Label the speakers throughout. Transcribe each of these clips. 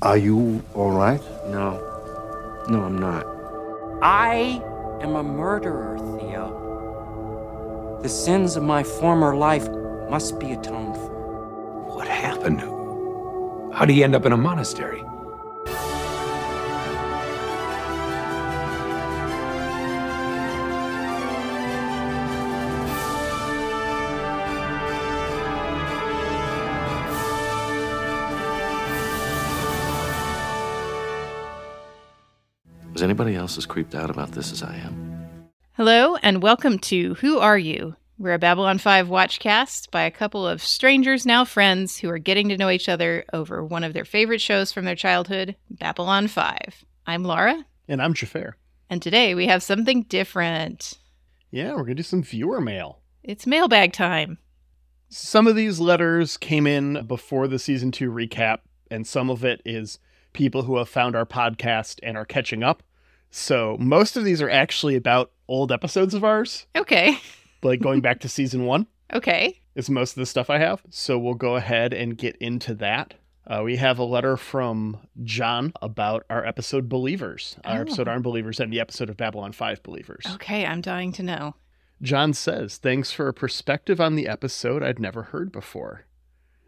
Speaker 1: Are you all right?
Speaker 2: No. No, I'm not. I am a murderer, Theo. The sins of my former life must be atoned for.
Speaker 3: What happened? How'd he end up in a monastery?
Speaker 4: Is anybody else as creeped out about this as I am?
Speaker 5: Hello, and welcome to Who Are You? We're a Babylon 5 watchcast by a couple of strangers, now friends, who are getting to know each other over one of their favorite shows from their childhood, Babylon 5. I'm Laura.
Speaker 6: And I'm Xhafer.
Speaker 5: And today we have something different.
Speaker 6: Yeah, we're going to do some viewer mail.
Speaker 5: It's mailbag time.
Speaker 6: Some of these letters came in before the Season 2 recap, and some of it is people who have found our podcast and are catching up. So most of these are actually about old episodes of ours.
Speaker 5: Okay.
Speaker 6: Like going back to Season 1.
Speaker 5: Okay.
Speaker 6: Is most of the stuff I have. So we'll go ahead and get into that. We have a letter from John about our episode Believers. Our episode Unbelievers and the episode of Babylon 5 Believers.
Speaker 5: Okay, I'm dying to know.
Speaker 6: John says, thanks for a perspective on the episode I'd never heard before.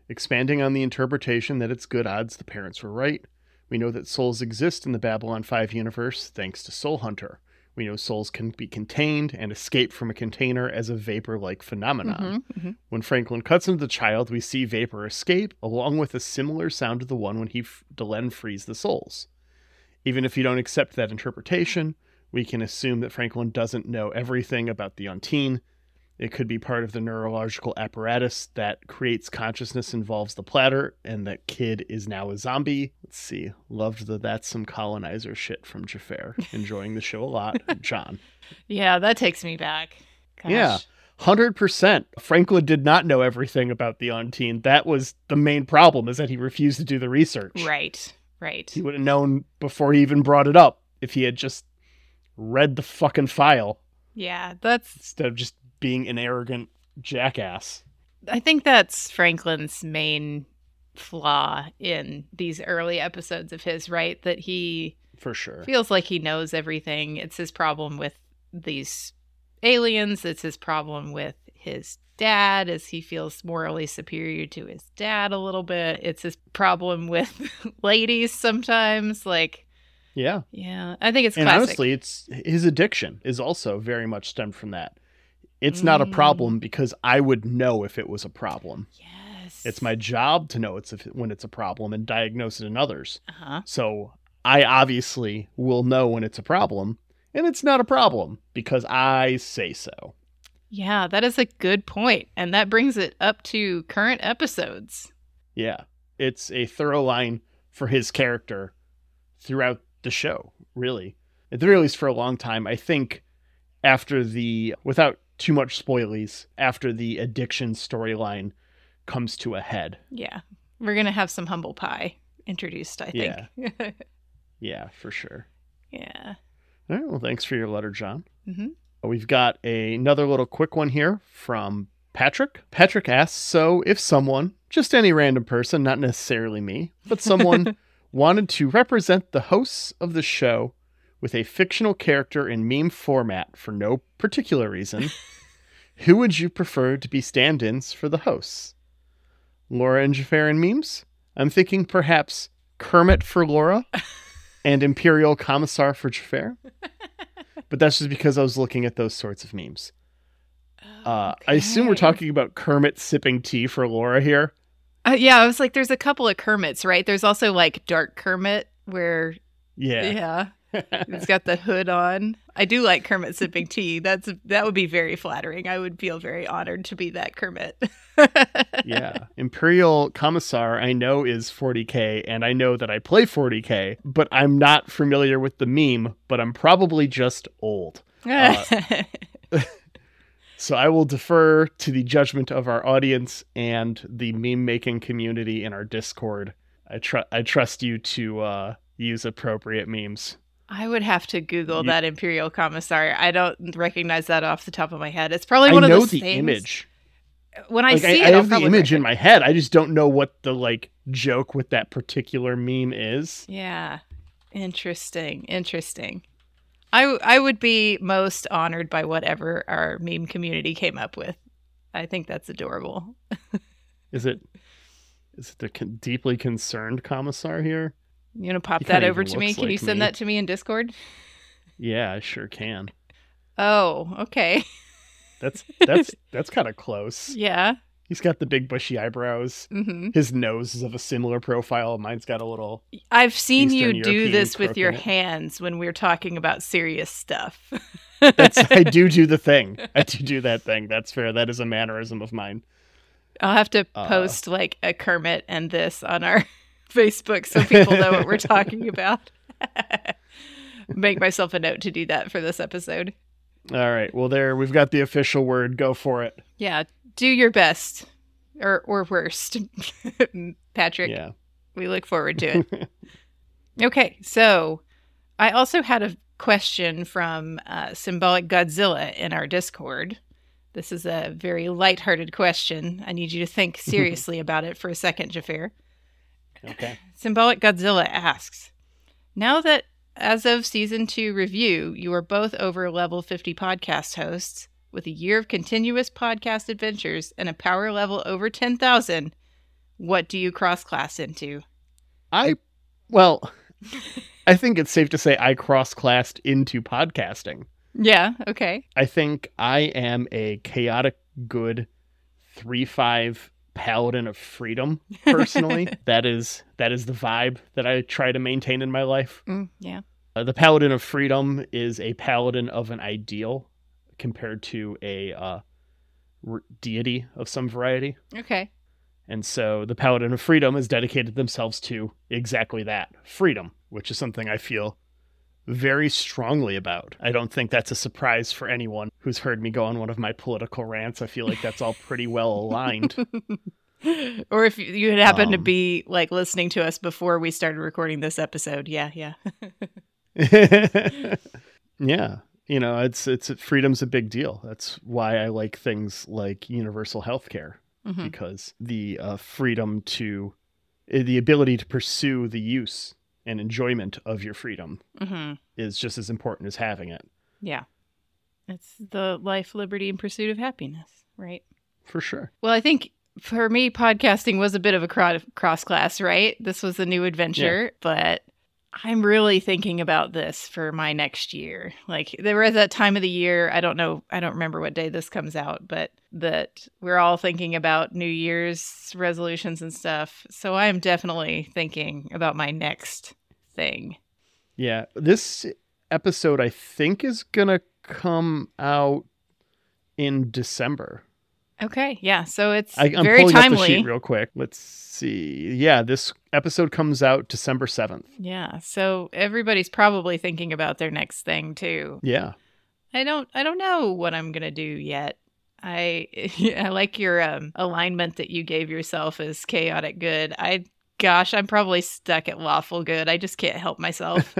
Speaker 6: Expanding on the interpretation that it's good odds the parents were right. We know that souls exist in the Babylon 5 universe thanks to Soul Hunter. We know souls can be contained and escape from a container as a vapor-like phenomenon. When Franklin cuts into the child, we see vapor escape, along with a similar sound to the one when Delenn frees the souls. Even if you don't accept that interpretation, we can assume that Franklin doesn't know everything about the Untine. It could be part of the neurological apparatus that creates consciousness, involves the platter, and that kid is now a zombie. Let's see. Loved the That's Some Colonizer shit from Xhafer. Enjoying the show a lot. John.
Speaker 5: Yeah, that takes me back. Gosh.
Speaker 6: Yeah, 100%. Franklin did not know everything about the Untine. That was the main problem, is that he refused to do the research.
Speaker 5: Right.
Speaker 6: He would have known before he even brought it up if he had just read the fucking file.
Speaker 5: Yeah, that's...
Speaker 6: Instead of just being an arrogant jackass.
Speaker 5: I think that's Franklin's main flaw in these early episodes of his, right? That he
Speaker 6: for sure
Speaker 5: feels like he knows everything. It's his problem with these aliens. It's his problem with his dad, as he feels morally superior to his dad a little bit. It's his problem with ladies sometimes. Like, yeah, I think it's classic.
Speaker 6: And honestly, it's his addiction is also very much stemmed from that. It's not a problem because I would know if it was a problem.
Speaker 5: Yes.
Speaker 6: It's my job to know when it's a problem and diagnose it in others. So I obviously will know when it's a problem, and it's not a problem because I say so.
Speaker 5: Yeah, that is a good point. And that brings it up to current episodes.
Speaker 6: Yeah, it's a thorough line for his character throughout the show, really. At the very least for a long time. I think after without too much spoilies, after the addiction storyline comes to a head.
Speaker 5: Yeah. We're going to have some humble pie introduced, I think.
Speaker 6: Yeah. Yeah, for sure.
Speaker 5: Yeah.
Speaker 6: All right. Well, thanks for your letter, John.
Speaker 5: Mm-hmm.
Speaker 6: We've got another little quick one here from Patrick. Patrick asks, so if someone, just any random person, not necessarily me, but someone wanted to represent the hosts of the show with a fictional character in meme format for no particular reason, who would you prefer to be stand-ins for the hosts? Laura and Xhafer in memes? I'm thinking perhaps Kermit for Laura and Imperial Commissar for Xhafer. But that's just because I was looking at those sorts of memes. I assume we're talking about Kermit sipping tea for Laura here.
Speaker 5: Yeah, I was like, there's a couple of Kermits, right? There's also like Dark Kermit where... Yeah. It's got the hood on. I do like Kermit sipping tea. That would be very flattering. I would feel very honored to be that Kermit.
Speaker 6: Yeah. Imperial Commissar, I know, is 40K, and I know that I play 40K, but I'm not familiar with the meme, but I'm probably just old. So I will defer to the judgment of our audience and the meme-making community in our Discord. I trust you to use appropriate memes.
Speaker 5: I would have to Google that Imperial Commissar. I don't recognize that off the top of my head. It's probably one of those things.
Speaker 6: I know the image.
Speaker 5: when I
Speaker 6: Like,
Speaker 5: see
Speaker 6: I
Speaker 5: it, I'll
Speaker 6: have the
Speaker 5: probably
Speaker 6: image in
Speaker 5: recognize.
Speaker 6: my head. I just don't know what the like joke with that particular meme is.
Speaker 5: Yeah. Interesting. I would be most honored by whatever our meme community came up with. I think that's adorable.
Speaker 6: Is it the deeply concerned commissar here?
Speaker 5: You want to pop
Speaker 6: He
Speaker 5: that
Speaker 6: kinda
Speaker 5: over
Speaker 6: even
Speaker 5: to me?
Speaker 6: looks
Speaker 5: Can you
Speaker 6: like
Speaker 5: send
Speaker 6: me.
Speaker 5: that to me in Discord?
Speaker 6: Yeah, I sure can.
Speaker 5: Oh, okay.
Speaker 6: That's kind of close.
Speaker 5: Yeah.
Speaker 6: He's got the big bushy eyebrows.
Speaker 5: Hmm.
Speaker 6: His nose is of a similar profile. Mine's got a little.
Speaker 5: I've seen you
Speaker 6: Eastern
Speaker 5: do
Speaker 6: European
Speaker 5: this with
Speaker 6: crook
Speaker 5: your
Speaker 6: in it.
Speaker 5: hands when we're talking about serious stuff.
Speaker 6: I do the thing. I do that thing. That's fair. That is a mannerism of mine.
Speaker 5: I'll have to post like a Kermit and this on our Facebook so people know what we're talking about. Make myself a note to do that for this episode.
Speaker 6: All right. Well, there we've got the official word. Go for it.
Speaker 5: Yeah, do your best or worst, Patrick.
Speaker 6: Yeah.
Speaker 5: We look forward to it. Okay, so I also had a question from Symbolic Godzilla in our Discord. This is a very lighthearted question. I need you to think seriously about it for a second, Xhafer.
Speaker 6: Okay.
Speaker 5: Symbolic Godzilla asks, now that as of season 2 review, you are both over level 50 podcast hosts with a year of continuous podcast adventures and a power level over 10,000, what do you cross-class into?
Speaker 6: I think it's safe to say I cross-classed into podcasting.
Speaker 5: Yeah, okay.
Speaker 6: I think I am a chaotic good 3/5 paladin of freedom, personally. That is the vibe that I try to maintain in my life.
Speaker 5: Yeah.
Speaker 6: The paladin of freedom is a paladin of an ideal compared to a deity of some variety.
Speaker 5: Okay.
Speaker 6: And so the paladin of freedom has dedicated themselves to exactly that, freedom, which is something I feel very strongly about. I don't think that's a surprise for anyone who's heard me go on one of my political rants. I feel like that's all pretty well aligned.
Speaker 5: Or if you had happened to be like listening to us before we started recording this episode. Yeah.
Speaker 6: Yeah. You know, it's freedom's a big deal. That's why I like things like universal healthcare, because the freedom to the ability to pursue the use and enjoyment of your freedom is just as important as having it.
Speaker 5: Yeah. It's the life, liberty, and pursuit of happiness, right?
Speaker 6: For sure.
Speaker 5: Well, I think for me, podcasting was a bit of a cross-class, right? This was a new adventure, but I'm really thinking about this for my next year. Like, there was that time of the year, I don't remember what day this comes out, but that we're all thinking about New Year's resolutions and stuff. So I am definitely thinking about my next thing.
Speaker 6: Yeah. This episode, I think, is going to come out in December.
Speaker 5: Okay, yeah, so it's
Speaker 6: I'm
Speaker 5: very
Speaker 6: pulling
Speaker 5: timely.
Speaker 6: up the sheet real quick. Let's see. Yeah, this episode comes out December 7th.
Speaker 5: Yeah, so everybody's probably thinking about their next thing too.
Speaker 6: Yeah.
Speaker 5: I don't know what I'm gonna do yet. I like your alignment that you gave yourself as chaotic good. I'm probably stuck at lawful good. I just can't help myself.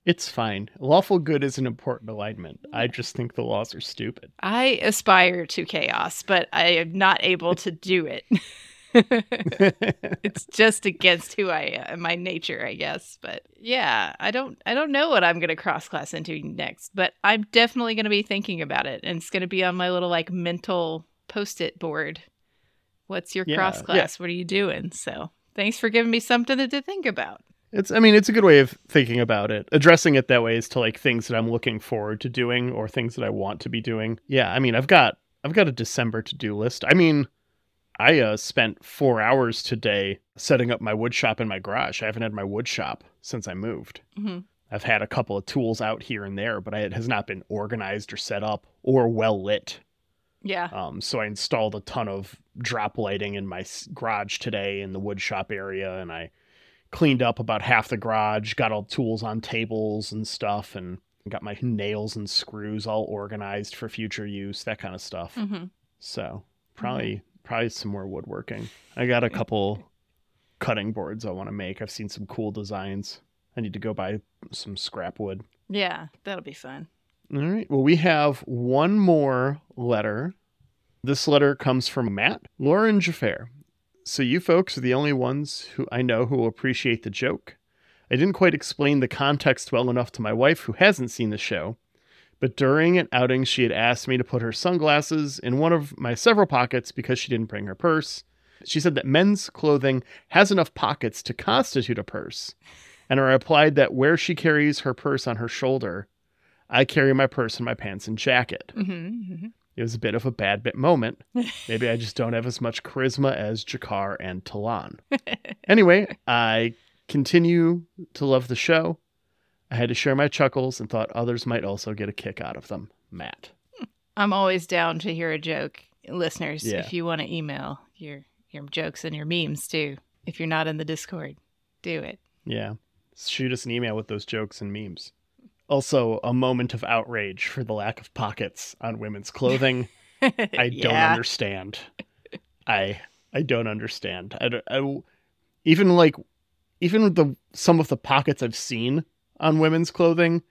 Speaker 6: It's fine. Lawful good is an important alignment. I just think the laws are stupid.
Speaker 5: I aspire to chaos, but I am not able to do it. It's just against who I am, my nature, I guess. But yeah, I don't know what I'm going to cross class into next, but I'm definitely going to be thinking about it, and it's going to be on my little like mental post-it board. What's your cross class? What are you doing? So thanks for giving me something to think about.
Speaker 6: It's a good way of thinking about it. Addressing it that way is to like things that I'm looking forward to doing or things that I want to be doing. Yeah, I mean, I've got a December to-do list. I mean, I spent 4 hours today setting up my wood shop in my garage. I haven't had my wood shop since I moved. I've had a couple of tools out here and there, but it has not been organized or set up or well lit.
Speaker 5: Yeah.
Speaker 6: So I installed a ton of drop lighting in my garage today in the wood shop area, and I cleaned up about half the garage, got all tools on tables and stuff, and got my nails and screws all organized for future use, that kind of stuff. So probably some more woodworking. I got a couple cutting boards I want to make. I've seen some cool designs. I need to go buy some scrap wood.
Speaker 5: Yeah, that'll be fun.
Speaker 6: All right. Well, we have one more letter. This letter comes from Matt. Laura and Xhafer. So you folks are the only ones who I know who will appreciate the joke. I didn't quite explain the context well enough to my wife, who hasn't seen the show, but during an outing, she had asked me to put her sunglasses in one of my several pockets because she didn't bring her purse. She said that men's clothing has enough pockets to constitute a purse, and I replied that where she carries her purse on her shoulder, I carry my purse in my pants and jacket. It was a bit of a bad bit moment. Maybe I just don't have as much charisma as Jakar and Talon. Anyway, I continue to love the show. I had to share my chuckles and thought others might also get a kick out of them. Matt.
Speaker 5: I'm always down to hear a joke. Listeners,
Speaker 6: Yeah.
Speaker 5: if you want to email your jokes and your memes too, if you're not in the Discord, do it.
Speaker 6: Yeah. Shoot us an email with those jokes and memes. Also, a moment of outrage for the lack of pockets on women's clothing. I don't understand. I don't understand. Even with some of the pockets I've seen on women's clothing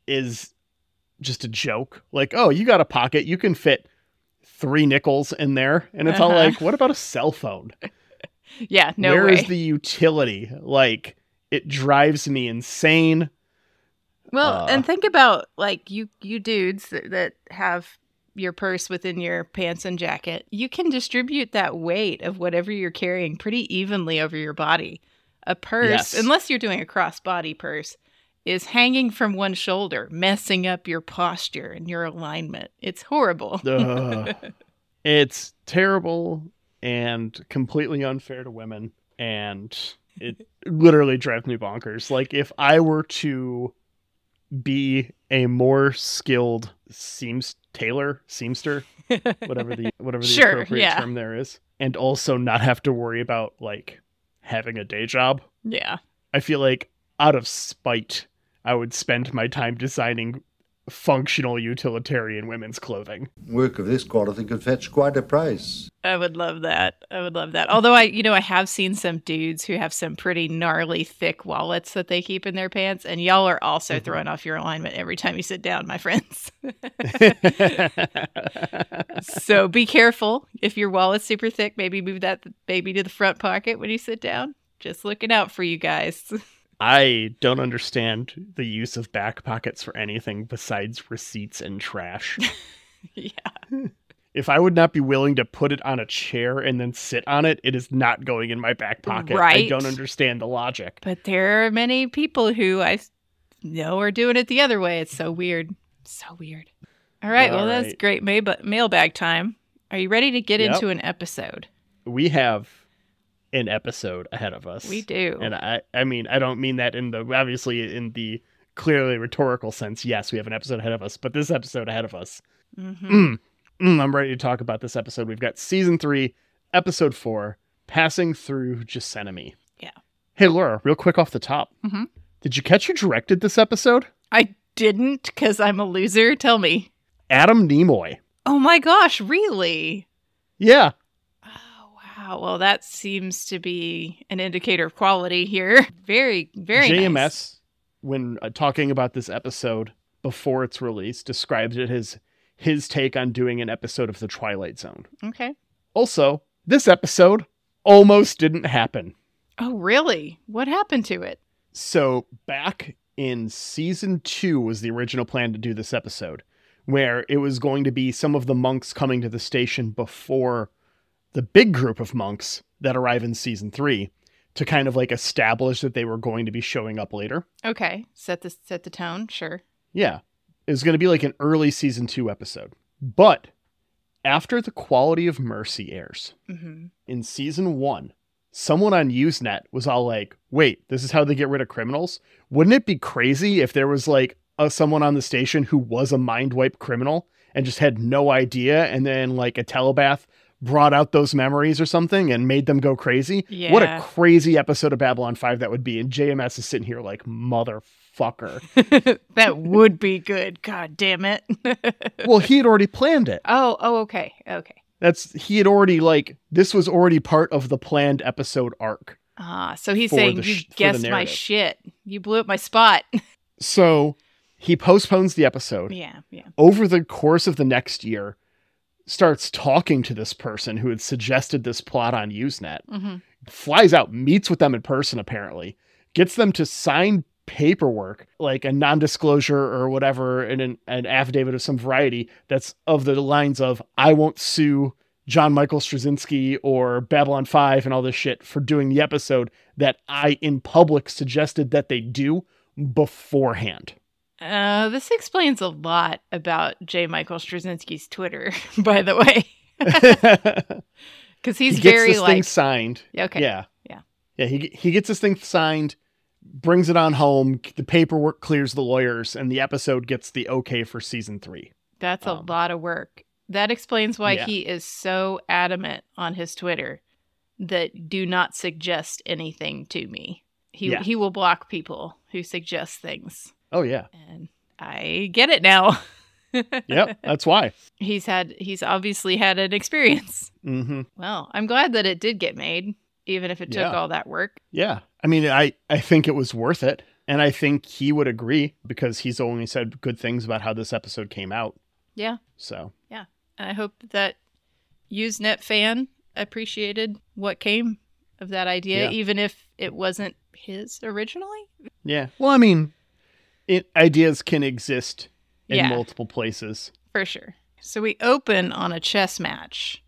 Speaker 6: is just a joke. Like, oh, you got a pocket, you can fit 3 nickels in there, and it's all like, what about a cell phone?
Speaker 5: Yeah, no
Speaker 6: Where
Speaker 5: way.
Speaker 6: is the utility? Like, it drives me insane.
Speaker 5: Well, and think about like you dudes that have your purse within your pants and jacket. You can distribute that weight of whatever you're carrying pretty evenly over your body. A purse,
Speaker 6: Yes.
Speaker 5: unless you're doing a crossbody purse, is hanging from one shoulder, messing up your posture and your alignment. It's horrible.
Speaker 6: Ugh. It's terrible and completely unfair to women, and it literally drives me bonkers. Like, if I were to be a more skilled tailor, seamster, whatever the
Speaker 5: Sure,
Speaker 6: appropriate
Speaker 5: yeah.
Speaker 6: term there is, and also not have to worry about like having a day job,
Speaker 5: Yeah.
Speaker 6: I feel like out of spite, I would spend my time designing functional utilitarian women's clothing.
Speaker 1: Work of this quality could fetch quite a price.
Speaker 5: I would love that. Although I have seen some dudes who have some pretty gnarly thick wallets that they keep in their pants, and y'all are also throwing off your alignment every time you sit down, my friends. So be careful. If your wallet's super thick, maybe move that baby to the front pocket when you sit down. Just looking out for you guys.
Speaker 6: I don't understand the use of back pockets for anything besides receipts and trash.
Speaker 5: Yeah.
Speaker 6: If I would not be willing to put it on a chair and then sit on it, it is not going in my back pocket.
Speaker 5: Right.
Speaker 6: I don't understand the logic.
Speaker 5: But there are many people who I know are doing it the other way. It's so weird. So weird. All right.
Speaker 6: All
Speaker 5: Well,
Speaker 6: right.
Speaker 5: that's great mailbag time. Are you ready to get
Speaker 6: Yep.
Speaker 5: into an episode?
Speaker 6: We have an episode ahead of us.
Speaker 5: We do.
Speaker 6: And I mean, I don't mean that in the clearly rhetorical sense. Yes, we have an episode ahead of us, but this episode ahead of us.
Speaker 5: Mm-hmm.
Speaker 6: I'm ready to talk about this episode. We've got season 3, episode 4, Passing Through Gethsemane.
Speaker 5: Yeah.
Speaker 6: Hey, Laura, real quick off the top.
Speaker 5: Mhm.
Speaker 6: Did you catch who directed this episode?
Speaker 5: I didn't because I'm a loser. Tell me.
Speaker 6: Adam Nimoy.
Speaker 5: Oh my gosh, really?
Speaker 6: Yeah.
Speaker 5: Oh, wow. Well, that seems to be an indicator of quality here. Very, very
Speaker 6: JMS,
Speaker 5: nice.
Speaker 6: when talking about this episode before its release, described it as his take on doing an episode of The Twilight Zone.
Speaker 5: Okay.
Speaker 6: Also, this episode almost didn't happen.
Speaker 5: Oh, really? What happened to it?
Speaker 6: So back in season 2 was the original plan to do this episode, where it was going to be some of the monks coming to the station before the big group of monks that arrive in season 3 to kind of like establish that they were going to be showing up later.
Speaker 5: Okay. Set the tone. Sure.
Speaker 6: Yeah. It was going to be like an early season 2 episode. But after The Quality of Mercy airs
Speaker 5: Mm-hmm.
Speaker 6: in season 1, someone on Usenet was all like, wait, this is how they get rid of criminals? Wouldn't it be crazy if there was like someone on the station who was a mind wipe criminal and just had no idea, and then like a telepath brought out those memories or something and made them go crazy?
Speaker 5: Yeah.
Speaker 6: What a crazy episode of Babylon 5 that would be. And JMS is sitting here like, motherfucker.
Speaker 5: That would be good. God damn it.
Speaker 6: Well, he had already planned it.
Speaker 5: Oh, okay. Okay.
Speaker 6: He had already this was already part of the planned episode arc.
Speaker 5: So he's
Speaker 6: For
Speaker 5: saying
Speaker 6: the
Speaker 5: you
Speaker 6: for the
Speaker 5: guessed my
Speaker 6: narrative.
Speaker 5: shit. You blew up my spot.
Speaker 6: So He postpones the episode.
Speaker 5: Yeah.
Speaker 6: Over the course of the next year, starts talking to this person who had suggested this plot on Usenet, flies out, meets with them in person, apparently, gets them to sign paperwork, like a non-disclosure or whatever, in an affidavit of some variety that's of the lines of, I won't sue John Michael Straczynski or Babylon 5 and all this shit for doing the episode that I, in public, suggested that they do beforehand.
Speaker 5: This explains a lot about J. Michael Straczynski's Twitter, by the way. Because he's
Speaker 6: he gets
Speaker 5: very
Speaker 6: this thing signed.
Speaker 5: Okay.
Speaker 6: Yeah. He gets this thing signed, brings it on home. The paperwork clears the lawyers, and the episode gets the okay for season 3.
Speaker 5: That's a lot of work. That explains why he is so adamant on his Twitter that do not suggest anything to me. He will block people who suggest things.
Speaker 6: Oh, yeah.
Speaker 5: And I get it now.
Speaker 6: Yep, that's why.
Speaker 5: He's obviously had an experience.
Speaker 6: Mm-hmm.
Speaker 5: Well, I'm glad that it did get made, even if it took all that work.
Speaker 6: Yeah. I mean, I think it was worth it. And I think he would agree because he's only said good things about how this episode came out.
Speaker 5: Yeah.
Speaker 6: So.
Speaker 5: Yeah. And I hope that Usenet fan appreciated what came of that idea, even if it wasn't his originally.
Speaker 6: Yeah. Well, I mean, ideas can exist in multiple places.
Speaker 5: For sure. So we open on a chess match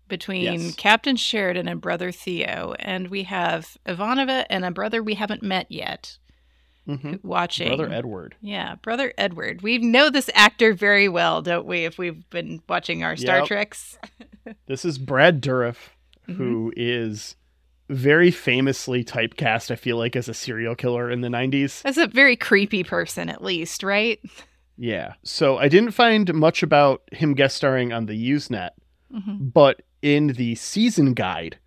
Speaker 5: between Captain Sheridan and Brother Theo, and we have Ivanova and a brother we haven't met yet watching.
Speaker 6: Brother Edward.
Speaker 5: Yeah, Brother Edward. We know this actor very well, don't we, if we've been watching our Star Treks?
Speaker 6: This is Brad Dourif, who is very famously typecast, I feel like, as a serial killer in the 90s.
Speaker 5: As a very creepy person, at least, right?
Speaker 6: Yeah. So I didn't find much about him guest starring on the Usenet, but in the season guide,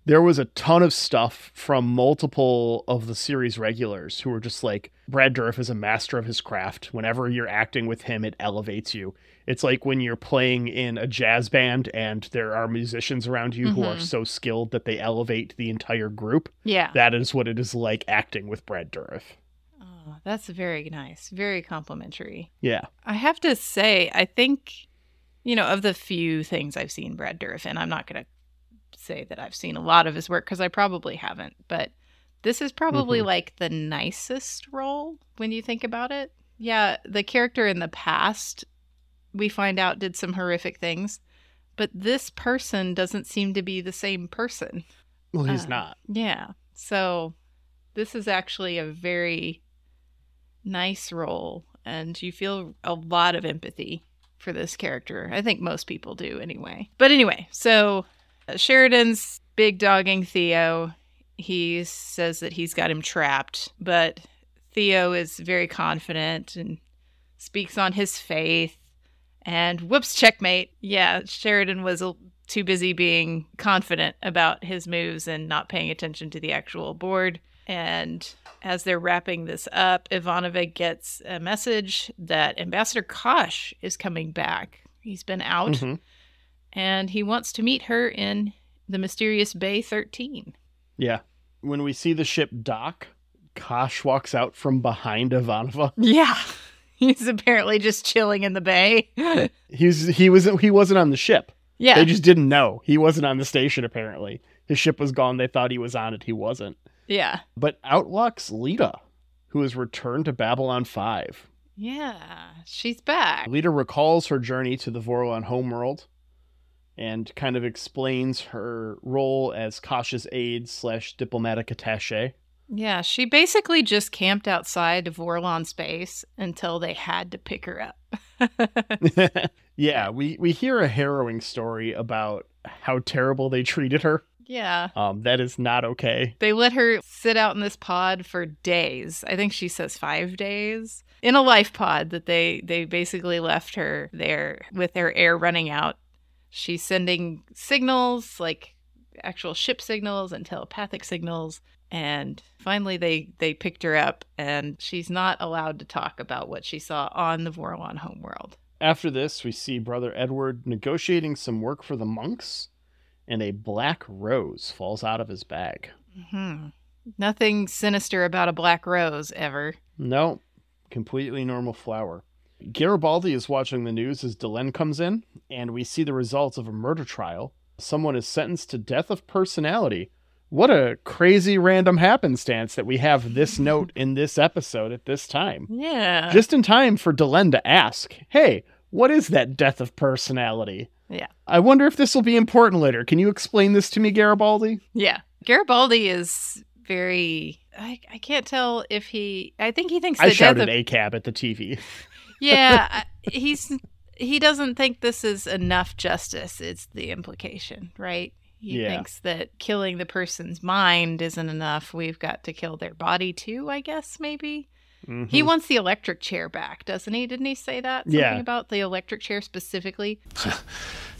Speaker 6: there was a ton of stuff from multiple of the series regulars who were just like, Brad Dourif is a master of his craft. Whenever you're acting with him, it elevates you. It's like when you're playing in a jazz band and there are musicians around you who are so skilled that they elevate the entire group. Yeah. That is what it is like acting with Brad Dourif.
Speaker 5: Oh, that's very nice. Very complimentary.
Speaker 6: Yeah.
Speaker 5: I have to say, I think, of the few things I've seen Brad Dourif in, I'm not going to say that I've seen a lot of his work because I probably haven't, but this is probably like the nicest role when you think about it. Yeah, the character in the past, we find out, did some horrific things, but this person doesn't seem to be the same person.
Speaker 6: Well, he's not.
Speaker 5: Yeah. So this is actually a very nice role, and you feel a lot of empathy for this character. I think most people do anyway. But anyway, so Sheridan's big dogging Theo. He says that he's got him trapped, but Theo is very confident and speaks on his faith. And whoops, checkmate. Yeah, Sheridan was too busy being confident about his moves and not paying attention to the actual board. And as they're wrapping this up, Ivanova gets a message that Ambassador Kosh is coming back. He's been out, and he wants to meet her in the mysterious Bay 13.
Speaker 6: Yeah. When we see the ship dock, Kosh walks out from behind Ivanova.
Speaker 5: Yeah. He's apparently just chilling in the bay.
Speaker 6: He wasn't on the ship.
Speaker 5: Yeah.
Speaker 6: They just didn't know. He wasn't on the station, apparently. His ship was gone. They thought he was on it. He wasn't.
Speaker 5: Yeah.
Speaker 6: But out walks Lita, who has returned to Babylon 5.
Speaker 5: Yeah, she's back.
Speaker 6: Lita recalls her journey to the Vorlon homeworld and kind of explains her role as Kosh's aide / diplomatic attaché.
Speaker 5: Yeah, she basically just camped outside of Vorlon space until they had to pick her up.
Speaker 6: Yeah, we hear a harrowing story about how terrible they treated her.
Speaker 5: Yeah.
Speaker 6: That is not okay.
Speaker 5: They let her sit out in this pod for days. I think she says 5 days. In a life pod that they basically left her there with their air running out. She's sending signals, like actual ship signals and telepathic signals. And finally they picked her up, and she's not allowed to talk about what she saw on the Vorlon homeworld.
Speaker 6: After this, we see Brother Edward negotiating some work for the monks, and a black rose falls out of his bag.
Speaker 5: Nothing sinister about a black rose ever.
Speaker 6: No. Completely normal flower. Garibaldi is watching the news as Delenn comes in, and we see the results of a murder trial. Someone is sentenced to death of personality. What a crazy random happenstance that we have this note in this episode at this time.
Speaker 5: Yeah.
Speaker 6: Just in time for Delenn to ask, hey, what is that death of personality?
Speaker 5: Yeah.
Speaker 6: I wonder if this will be important later. Can you explain this to me, Garibaldi?
Speaker 5: Yeah. Garibaldi is very... I can't tell if he... I think he thinks
Speaker 6: I
Speaker 5: the
Speaker 6: shouted
Speaker 5: death of...
Speaker 6: ACAB at the TV.
Speaker 5: Yeah. He doesn't think this is enough justice. It's the implication, right? He thinks that killing the person's mind isn't enough. We've got to kill their body too, I guess, maybe. Mm-hmm. He wants the electric chair back, doesn't he? Didn't he say that? Something about the electric chair specifically?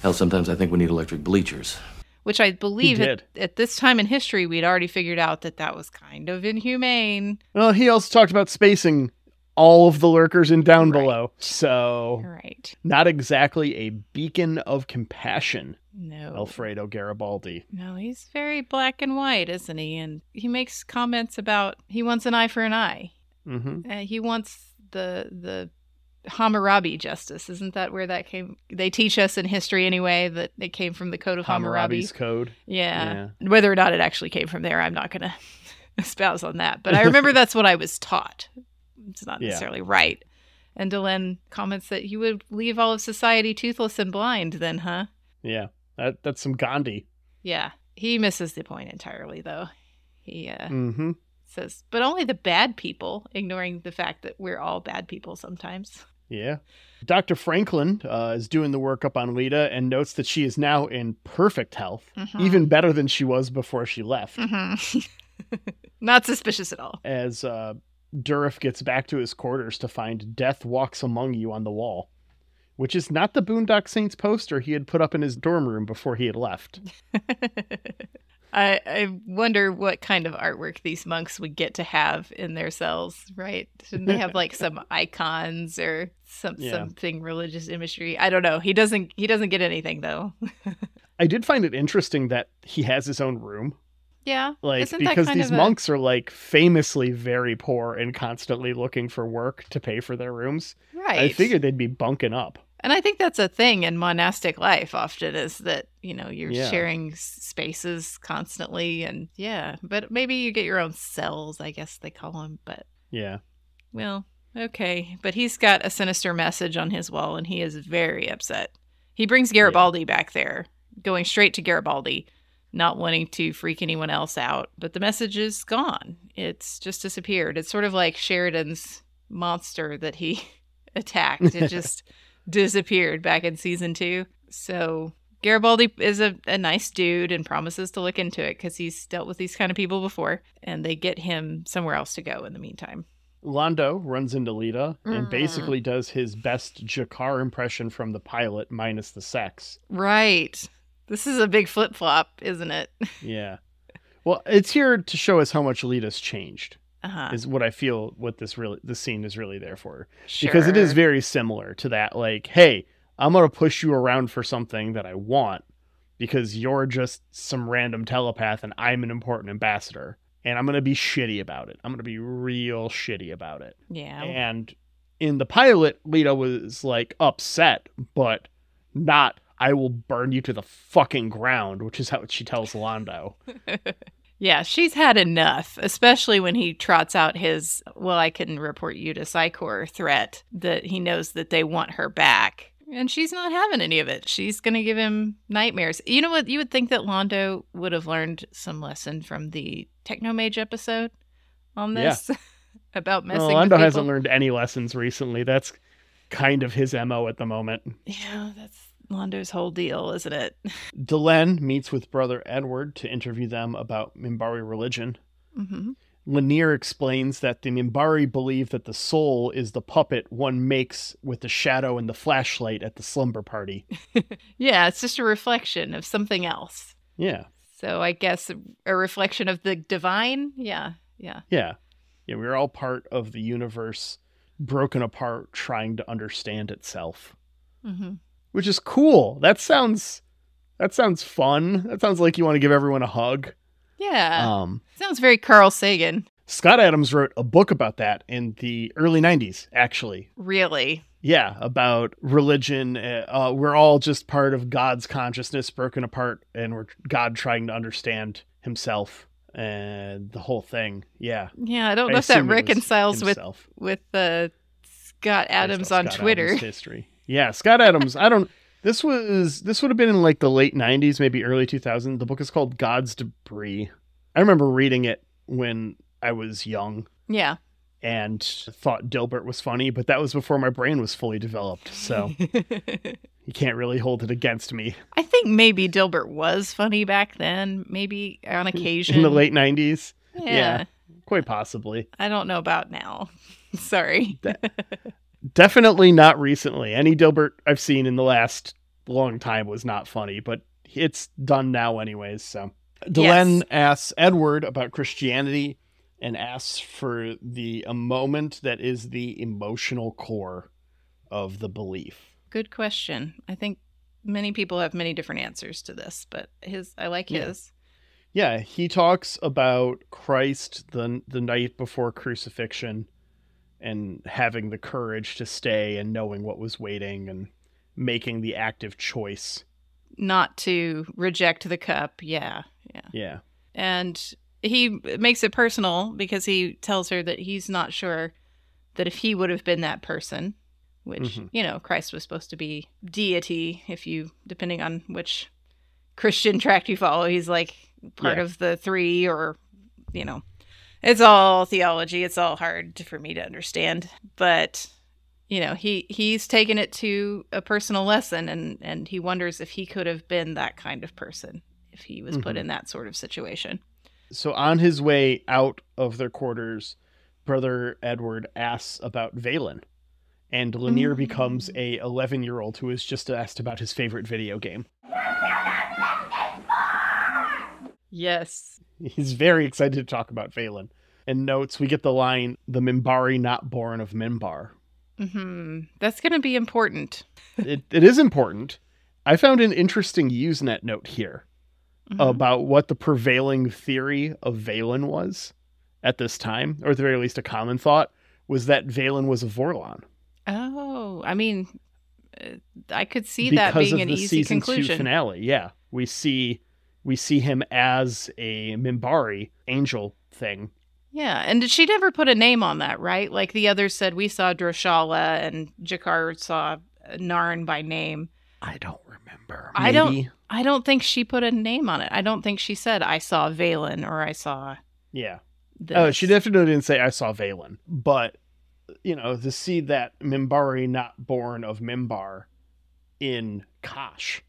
Speaker 4: Hell, sometimes I think we need electric bleachers.
Speaker 5: Which I believe at this time in history, we'd already figured out that was kind of inhumane.
Speaker 6: Well, he also talked about spacing all of the lurkers in Down Below. So, not exactly a beacon of compassion.
Speaker 5: No.
Speaker 6: Alfredo Garibaldi.
Speaker 5: No, he's very black and white, isn't he? And he makes comments about he wants an eye for an eye. Mm-hmm. He wants the Hammurabi justice. Isn't that where that came? They teach us in history anyway that it came from the Code of Hammurabi.
Speaker 6: Hammurabi's code.
Speaker 5: Yeah. Whether or not it actually came from there, I'm not going to espouse on that. But I remember that's what I was taught. It's not necessarily right. And Delenn comments that you would leave all of society toothless and blind then, huh?
Speaker 6: Yeah. That's some Gandhi.
Speaker 5: Yeah. He misses the point entirely, though. He says, but only the bad people, ignoring the fact that we're all bad people sometimes.
Speaker 6: Yeah. Dr. Franklin is doing the workup on Lita and notes that she is now in perfect health, even better than she was before she left.
Speaker 5: Not suspicious at all.
Speaker 6: As Dourif gets back to his quarters to find Death Walks Among You on the wall, which is not the Boondock Saints poster he had put up in his dorm room before he had left.
Speaker 5: I wonder what kind of artwork these monks would get to have in their cells, right? Shouldn't they have like some icons or something religious imagery? I don't know. He doesn't get anything though.
Speaker 6: I did find it interesting that he has his own room.
Speaker 5: Yeah.
Speaker 6: Like, because these monks are like famously very poor and constantly looking for work to pay for their rooms.
Speaker 5: Right.
Speaker 6: I figured they'd be bunking up.
Speaker 5: And I think that's a thing in monastic life often is that, you're sharing spaces constantly and but maybe you get your own cells, I guess they call them, but well, okay. But he's got a sinister message on his wall and he is very upset. He brings Garibaldi back there, going straight to Garibaldi, not wanting to freak anyone else out, but the message is gone. It's just disappeared. It's sort of like Sheridan's monster that he attacked. It just disappeared back in season 2. So Garibaldi is a nice dude and promises to look into it because he's dealt with these kind of people before, and they get him somewhere else to go in the meantime.
Speaker 6: Londo runs into Lita and basically does his best Jakar impression from the pilot minus the sex. Right.
Speaker 5: This is a big flip-flop, isn't it?
Speaker 6: Yeah. Well, it's here to show us how much Lita's changed. Is what I feel what this scene is really there for.
Speaker 5: Sure.
Speaker 6: Because it is very similar to that, like, hey, I'm going to push you around for something that I want because you're just some random telepath and I'm an important ambassador. And I'm going to be shitty about it. I'm going to be real shitty about it.
Speaker 5: Yeah.
Speaker 6: And in the pilot, Lita was like upset, but not, I will burn you to the fucking ground, which is how she tells Londo.
Speaker 5: Yeah, she's had enough, especially when he trots out his, well, I can report you to Psychor threat, that he knows that they want her back. And she's not having any of it. She's going to give him nightmares. You know what? You would think that Londo would have learned some lesson from the Technomage episode on this about messing with
Speaker 6: Londo
Speaker 5: people.
Speaker 6: hasn't learned any lessons recently. That's kind of his MO at the moment.
Speaker 5: Yeah, that's Londo's whole deal, isn't it?
Speaker 6: Delenn meets with Brother Edward to interview them about Minbari religion.
Speaker 5: Mm-hmm.
Speaker 6: Lanier explains that the Minbari believe that the soul is the puppet one makes with the shadow and the flashlight at the slumber party.
Speaker 5: Yeah, it's just a reflection of something else.
Speaker 6: Yeah.
Speaker 5: So I guess a reflection of the divine? Yeah.
Speaker 6: Yeah, we're all part of the universe broken apart trying to understand itself.
Speaker 5: Mm-hmm.
Speaker 6: Which is cool. That sounds fun. That sounds like you want to give everyone a hug.
Speaker 5: Yeah. Sounds very Carl Sagan.
Speaker 6: Scott Adams wrote a book about that in the early 90s, actually.
Speaker 5: Really?
Speaker 6: Yeah, about religion. We're all just part of God's consciousness broken apart, and we're God trying to understand himself and the whole thing. Yeah.
Speaker 5: Yeah, I don't know if that reconciles with Scott Adams on
Speaker 6: Scott
Speaker 5: Twitter.
Speaker 6: Adams history. Yeah, Scott Adams. This would have been in like the late 90s, maybe early 2000s. The book is called God's Debris. I remember reading it when I was young.
Speaker 5: Yeah.
Speaker 6: And thought Dilbert was funny, but that was before my brain was fully developed. So you can't really hold it against me.
Speaker 5: I think maybe Dilbert was funny back then, maybe on occasion.
Speaker 6: In the late 90s?
Speaker 5: Yeah.
Speaker 6: Quite possibly.
Speaker 5: I don't know about now. Sorry.
Speaker 6: Definitely not recently. Any Dilbert I've seen in the last long time was not funny, but it's done now anyways. So Delenn asks Edward about Christianity and asks for a moment that is the emotional core of the belief.
Speaker 5: Good question. I think many people have many different answers to this, but I like his.
Speaker 6: Yeah, he talks about Christ the night before crucifixion and having the courage to stay and knowing what was waiting and making the active choice.
Speaker 5: Not to reject the cup. Yeah. And he makes it personal because he tells her that he's not sure that if he would have been that person, which, Christ was supposed to be deity, depending on which Christian tract you follow, he's like part of the three or, it's all theology. It's all hard for me to understand. But, he's taken it to a personal lesson and he wonders if he could have been that kind of person if he was put in that sort of situation.
Speaker 6: So on his way out of their quarters, Brother Edward asks about Valen. And Lanier becomes a 11-year-old who is just asked about his favorite video game.
Speaker 5: Yes.
Speaker 6: He's very excited to talk about Valen. And notes, we get the line, the Minbari not born of Minbar.
Speaker 5: That's going to be important.
Speaker 6: It is important. I found an interesting Usenet note here about what the prevailing theory of Valen was at this time, or at the very least a common thought, was that Valen was a Vorlon.
Speaker 5: Oh, I mean, I could see that being an easy conclusion.
Speaker 6: Because of the season 2 finale, yeah. We see him as a Minbari angel thing.
Speaker 5: Yeah, and she never put a name on that, right? Like the others said, we saw Droshala and Jakar saw Narn by name.
Speaker 6: I don't remember.
Speaker 5: Maybe. I don't think she put a name on it. I don't think she said, I saw Valen or I saw this.
Speaker 6: Oh, she definitely didn't say I saw Valen. But, to see that Minbari not born of Minbar in Kosh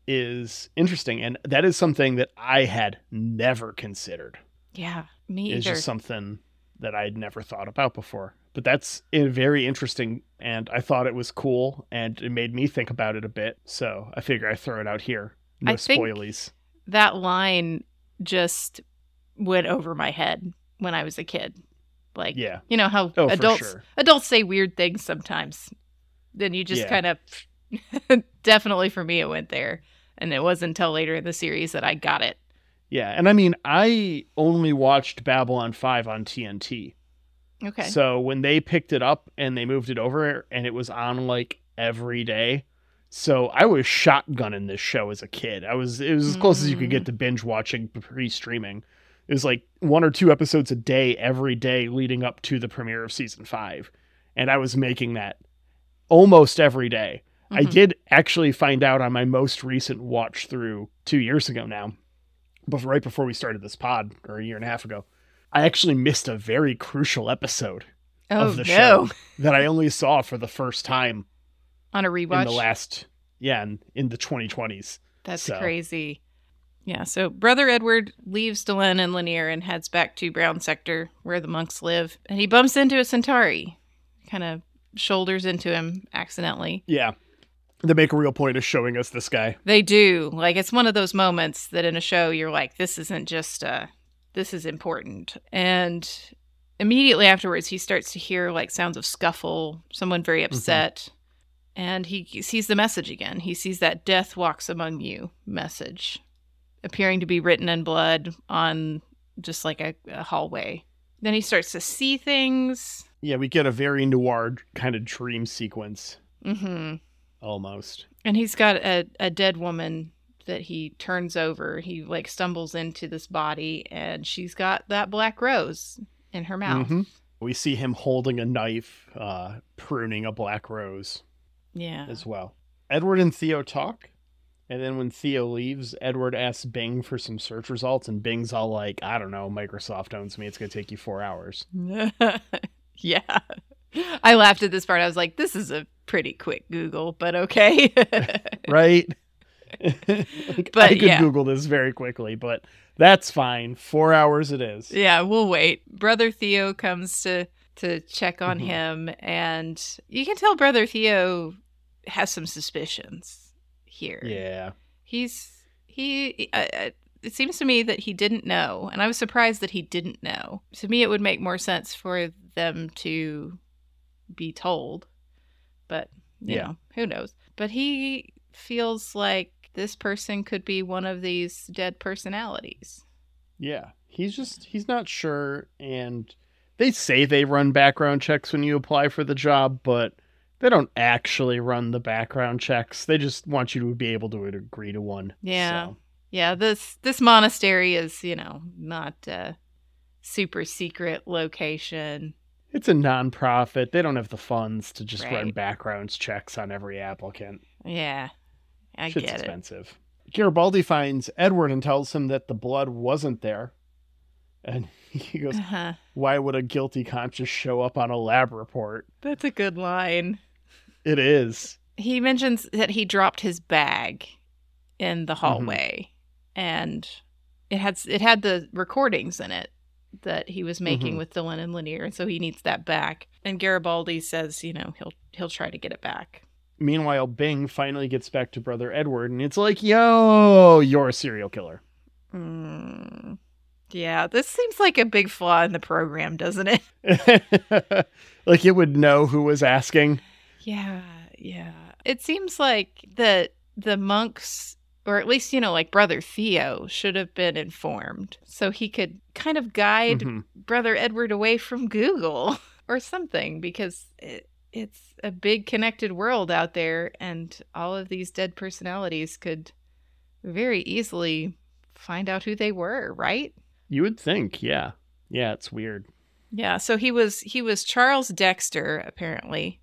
Speaker 6: is interesting. And that is something that I had never considered.
Speaker 5: Yeah, me either.
Speaker 6: It's just something that I'd never thought about before. But that's very interesting, and I thought it was cool, and it made me think about it a bit. So I figure I throw it out here. No spoilies.
Speaker 5: That line just went over my head when I was a kid. Like, you know how adults say weird things sometimes. Then you just kind of, definitely for me it went there. And it wasn't until later in the series that I got it.
Speaker 6: Yeah, and I mean, I only watched Babylon 5 on TNT.
Speaker 5: Okay.
Speaker 6: So when they picked it up and they moved it over and it was on like every day. So I was shotgunning this show as a kid. It was as close as you could get to binge watching pre-streaming. It was like 1 or 2 episodes a day every day leading up to the premiere of season 5. And I was making that almost every day. I did actually find out on my most recent watch through 2 years ago now, but right before we started this pod, or a year and a half ago, I actually missed a very crucial episode of the show that I only saw for the first time
Speaker 5: on a rewatch
Speaker 6: in the 2020s.
Speaker 5: That's crazy. Yeah, so Brother Edward leaves Delenn and Lanier and heads back to Brown Sector where the monks live, and he bumps into a Centauri, kind of shoulders into him accidentally.
Speaker 6: Yeah. They make a real point of showing us this guy.
Speaker 5: They do. Like, it's one of those moments that in a show you're like, this isn't just, this is important. And immediately afterwards, he starts to hear, like, sounds of scuffle, someone very upset. And he sees the message again. He sees that death walks among you message, appearing to be written in blood on just like a hallway. Then he starts to see things.
Speaker 6: Yeah, we get a very noir kind of dream sequence.
Speaker 5: Mm-hmm.
Speaker 6: Almost.
Speaker 5: And he's got a dead woman that he turns over. He like stumbles into this body, and she's got that black rose in her mouth.
Speaker 6: Mm-hmm. We see him holding a knife, pruning a black rose.
Speaker 5: Yeah.
Speaker 6: As well. Edward and Theo talk. And then when Theo leaves, Edward asks Bing for some search results, and Bing's all like, I don't know, Microsoft owns me. It's going to take you 4 hours.
Speaker 5: Yeah. I laughed at this part. I was like, this is a pretty quick Google, but okay.
Speaker 6: Right? Like,
Speaker 5: but
Speaker 6: I could Google this very quickly, but that's fine. 4 hours it is.
Speaker 5: Yeah, we'll wait. Brother Theo comes to check on him, and you can tell Brother Theo has some suspicions here.
Speaker 6: Yeah.
Speaker 5: It seems to me that he didn't know, and I was surprised that he didn't know. To me, it would make more sense for them to be told, but you know, who knows? But he feels like this person could be one of these dead personalities.
Speaker 6: Yeah, he's not sure, and they say they run background checks when you apply for the job, but they don't actually run the background checks. They just want you to be able to agree to one.
Speaker 5: Yeah.
Speaker 6: So.
Speaker 5: Yeah, this monastery is, not a super secret location.
Speaker 6: It's a nonprofit. They don't have the funds to just
Speaker 5: Right.
Speaker 6: run background checks on every applicant.
Speaker 5: Yeah, I
Speaker 6: Shit's
Speaker 5: get
Speaker 6: expensive. Garibaldi finds Edward and tells him that the blood wasn't there. And he goes, Why would a guilty conscience show up on a lab report?
Speaker 5: That's a good line.
Speaker 6: It is.
Speaker 5: He mentions that he dropped his bag in the hallway, and it had the recordings in it that he was making with Dylan and Lanier, and so he needs that back. And Garibaldi says, he'll try to get it back.
Speaker 6: Meanwhile, Bing finally gets back to Brother Edward, and it's like, yo, you're a serial killer.
Speaker 5: Yeah, this seems like a big flaw in the program, doesn't it?
Speaker 6: Like it would know who was asking.
Speaker 5: Yeah. It seems like that the monks, or at least, like Brother Theo, should have been informed so he could kind of guide Brother Edward away from Google or something, because it's a big connected world out there, and all of these dead personalities could very easily find out who they were, right?
Speaker 6: You would think, yeah. Yeah, it's weird.
Speaker 5: Yeah, so he was Charles Dexter, apparently.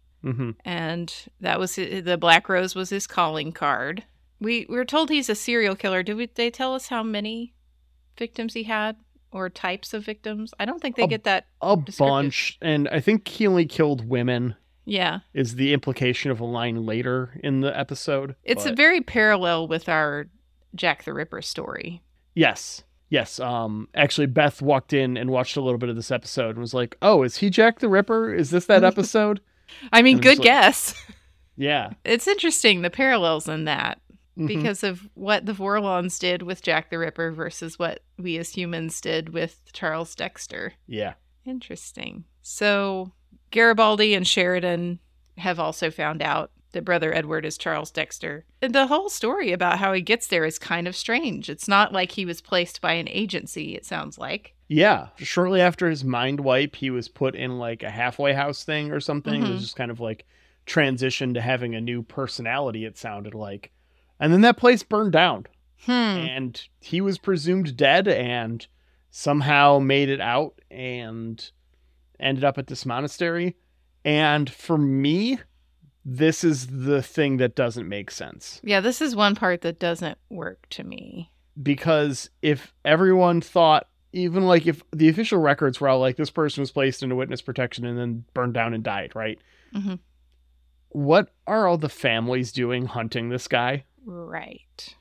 Speaker 5: And that was the Black Rose was his calling card. We were told he's a serial killer. Did they tell us how many victims he had, or types of victims? I don't think they get that.
Speaker 6: A bunch, and I think he only killed women.
Speaker 5: Yeah,
Speaker 6: is the implication of a line later in the episode.
Speaker 5: It's a very parallel with our Jack the Ripper story.
Speaker 6: Yes. Actually, Beth walked in and watched a little bit of this episode and was like, "Oh, is he Jack the Ripper? Is this that episode?"
Speaker 5: I mean, good guess.
Speaker 6: Yeah.
Speaker 5: It's interesting, the parallels in that, because of what the Vorlons did with Jack the Ripper versus what we as humans did with Charles Dexter.
Speaker 6: Yeah.
Speaker 5: Interesting. So Garibaldi and Sheridan have also found out that Brother Edward is Charles Dexter. And the whole story about how he gets there is kind of strange. It's not like he was placed by an agency, it sounds like.
Speaker 6: Yeah. Shortly after his mind wipe, he was put in like a halfway house thing or something. It was just kind of like transition to having a new personality, it sounded like. And then that place burned down. And he was presumed dead and somehow made it out and ended up at this monastery. And for me, this is the thing that doesn't make sense.
Speaker 5: Yeah, this is one part that doesn't work to me.
Speaker 6: Because if everyone thought, even like if the official records were all like, this person was placed into witness protection and then burned down and died, right? What are all the families doing hunting this guy?
Speaker 5: Right.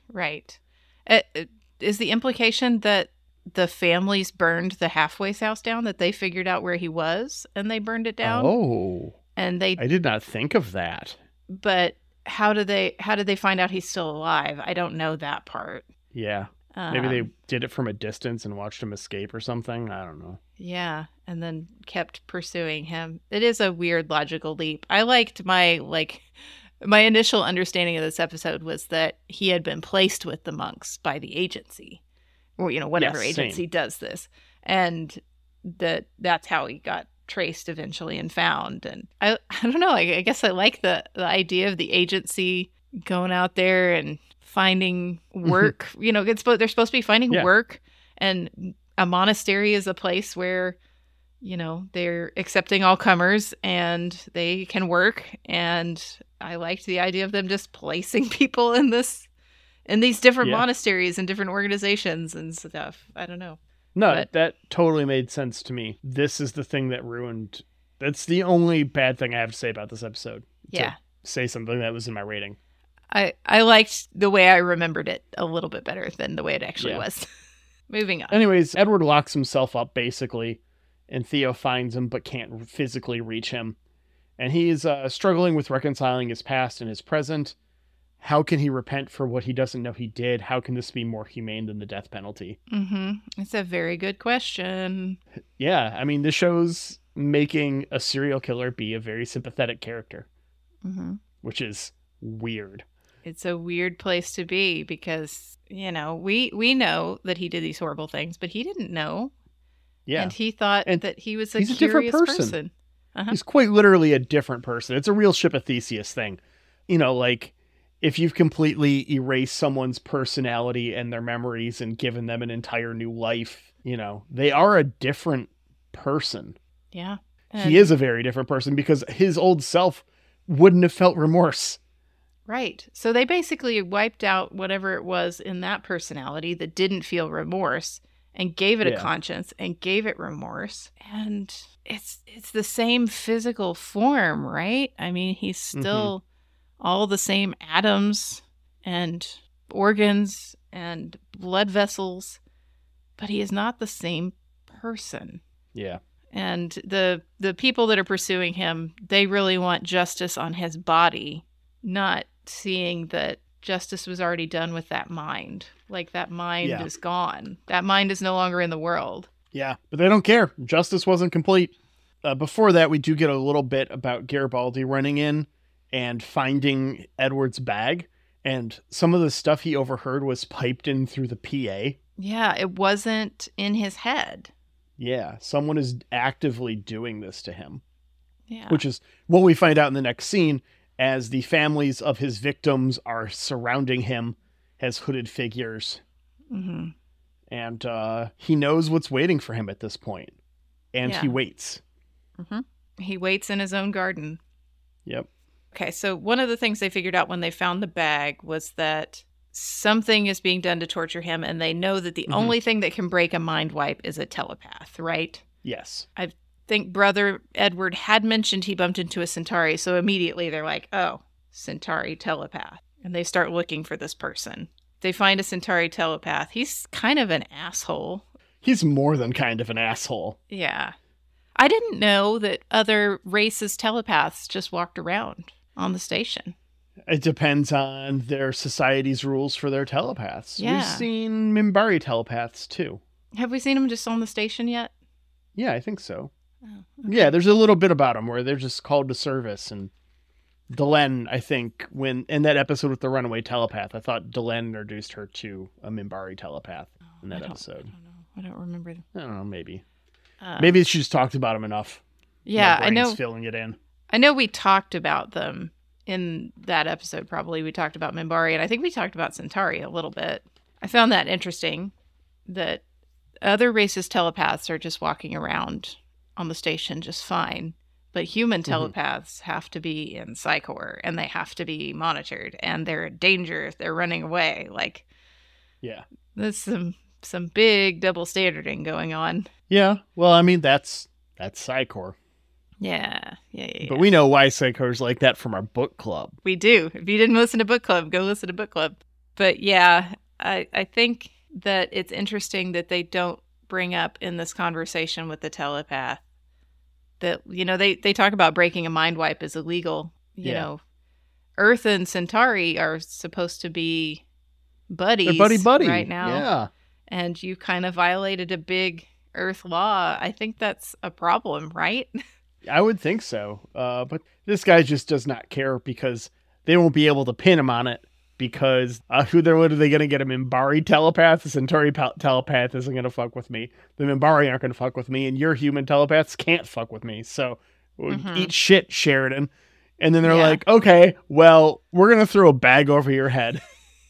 Speaker 5: Is the implication that the families burned the halfway's house down, that they figured out where he was and they burned it down?
Speaker 6: Oh.
Speaker 5: And
Speaker 6: I did not think of that.
Speaker 5: But how did they find out he's still alive? I don't know that part.
Speaker 6: Yeah. Maybe they did it from a distance and watched him escape or something. I don't know.
Speaker 5: Yeah, and then kept pursuing him. It is a weird logical leap. I liked my initial understanding of this episode was that he had been placed with the monks by the agency, or whatever agency does this. And that's how he got traced eventually and found. And I don't know, I guess I like the idea of the agency going out there and finding work. You know, they're supposed to be finding work, and a monastery is a place where, you know, they're accepting all comers and they can work. And I liked the idea of them just placing people in these different monasteries and different organizations and stuff. I don't know.
Speaker 6: No, that totally made sense to me. This is the thing that ruined. That's the only bad thing I have to say about this episode.
Speaker 5: Yeah.
Speaker 6: To say something that was in my rating.
Speaker 5: I liked the way I remembered it a little bit better than the way it actually was. Moving on.
Speaker 6: Anyways, Edward locks himself up, basically, and Theo finds him but can't physically reach him. And he's struggling with reconciling his past and his present. How can he repent for what he doesn't know he did? How can this be more humane than the death penalty?
Speaker 5: It's a very good question.
Speaker 6: Yeah, I mean, this show's making a serial killer be a very sympathetic character, which is weird.
Speaker 5: It's a weird place to be because, you know, we know that he did these horrible things, but he didn't know. Yeah. And he thought that he was he's curious a different person.
Speaker 6: He's quite literally a different person. It's a real Ship of Theseus thing. You know, like, if you've completely erased someone's personality and their memories and given them an entire new life, you know, they are a different person.
Speaker 5: Yeah.
Speaker 6: He is a very different person because his old self wouldn't have felt remorse.
Speaker 5: Right. So they basically wiped out whatever it was in that personality that didn't feel remorse and gave it a conscience and gave it remorse. And it's the same physical form, right? I mean, he's still all the same atoms and organs and blood vessels, but he is not the same person.
Speaker 6: Yeah.
Speaker 5: And the people that are pursuing him, they really want justice on his body, not seeing that justice was already done with that mind. Like, that mind is gone. That mind is no longer in the world.
Speaker 6: Yeah, but they don't care. Justice wasn't complete. Before that, we do get a little bit about Garibaldi running in and finding Edward's bag. And some of the stuff he overheard was piped in through the PA.
Speaker 5: Yeah, it wasn't in his head.
Speaker 6: Yeah, someone is actively doing this to him.
Speaker 5: Yeah.
Speaker 6: Which is what we find out in the next scene, as the families of his victims are surrounding him as hooded figures. And he knows what's waiting for him at this point. And he waits.
Speaker 5: He waits in his own garden.
Speaker 6: Yep.
Speaker 5: Okay, so one of the things they figured out when they found the bag was that something is being done to torture him, and they know that the only thing that can break a mind wipe is a telepath, right?
Speaker 6: Yes.
Speaker 5: I think Brother Edward had mentioned he bumped into a Centauri, so immediately they're like, oh, Centauri telepath. And they start looking for this person. They find a Centauri telepath. He's kind of an asshole.
Speaker 6: He's more than kind of an asshole.
Speaker 5: Yeah. I didn't know that other races' telepaths just walked around on the station.
Speaker 6: It depends on their society's rules for their telepaths.
Speaker 5: Yeah.
Speaker 6: We've seen Minbari telepaths, too.
Speaker 5: Have we seen them just on the station yet?
Speaker 6: Yeah, I think so.
Speaker 5: Oh, okay.
Speaker 6: Yeah, there's a little bit about them where they're just called to service. And Delenn, I think, when in that episode with the runaway telepath, I thought Delenn introduced her to a Minbari telepath in that episode.
Speaker 5: I don't remember.
Speaker 6: I don't know, maybe. Maybe she just talked about them enough.
Speaker 5: Yeah, I know.
Speaker 6: Filling it in.
Speaker 5: I know we talked about them in that episode, probably. We talked about Minbari, and I think we talked about Centauri a little bit. I found that interesting, that other races' telepaths are just walking around on the station just fine, but human telepaths have to be in Psychor, and they have to be monitored, and they're in danger if they're running away. Like,
Speaker 6: yeah,
Speaker 5: there's some big double standarding going on.
Speaker 6: Yeah, well, I mean, that's Psychor.
Speaker 5: Yeah.
Speaker 6: But we know why Psychor's like that from our book club.
Speaker 5: We do. If you didn't listen to book club, go listen to book club. But yeah, I think that it's interesting that they don't bring up in this conversation with the telepath that, you know, they talk about breaking a mind wipe is illegal. You know, Earth and Centauri are supposed to be buddies.
Speaker 6: They're buddy
Speaker 5: right now.
Speaker 6: Yeah.
Speaker 5: And you kind of violated a big Earth law. I think that's a problem, right?
Speaker 6: I would think so. But this guy just does not care because they won't be able to pin him on it because what are they going to get? A Minbari telepath? The Centauri telepath isn't going to fuck with me. The Minbari aren't going to fuck with me, and your human telepaths can't fuck with me. So eat shit, Sheridan. And then they're like, okay, well, we're going to throw a bag over your head.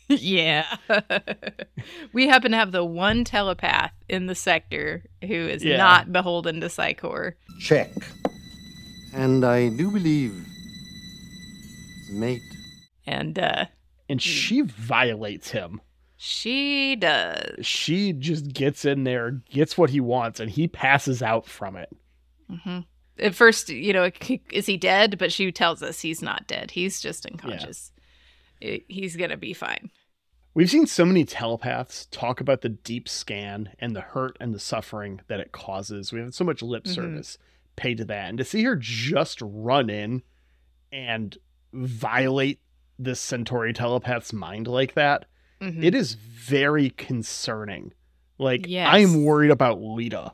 Speaker 5: Yeah. We happen to have the one telepath in the sector who is not beholden to Psychor.
Speaker 1: Check. And I do believe, mate.
Speaker 6: And she violates him.
Speaker 5: She does.
Speaker 6: She just gets in there, gets what he wants, and he passes out from it.
Speaker 5: Mm-hmm. At first, is he dead? But she tells us he's not dead. He's just unconscious. Yeah. He's going to be fine.
Speaker 6: We've seen so many telepaths talk about the deep scan and the hurt and the suffering that it causes. We have so much lip service paid to that. And to see her just run in and violate this Centauri telepath's mind like that, it is very concerning. I'm worried about Lita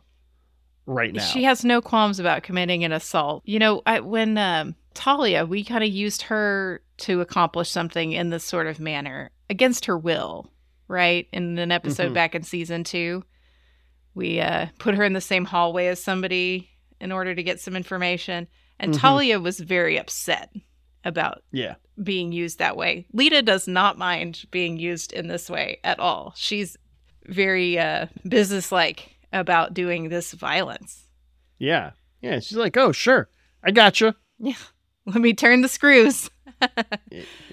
Speaker 6: right now.
Speaker 5: She has no qualms about committing an assault. When Talia, we kind of used her to accomplish something in this sort of manner against her will, right? In an episode back in season 2, we put her in the same hallway as somebody in order to get some information. And Talia was very upset about being used that way. Lita does not mind being used in this way at all. She's very businesslike about doing this violence. Yeah.
Speaker 6: Yeah. She's like, oh, sure. I gotcha.
Speaker 5: Yeah. Let me turn the screws.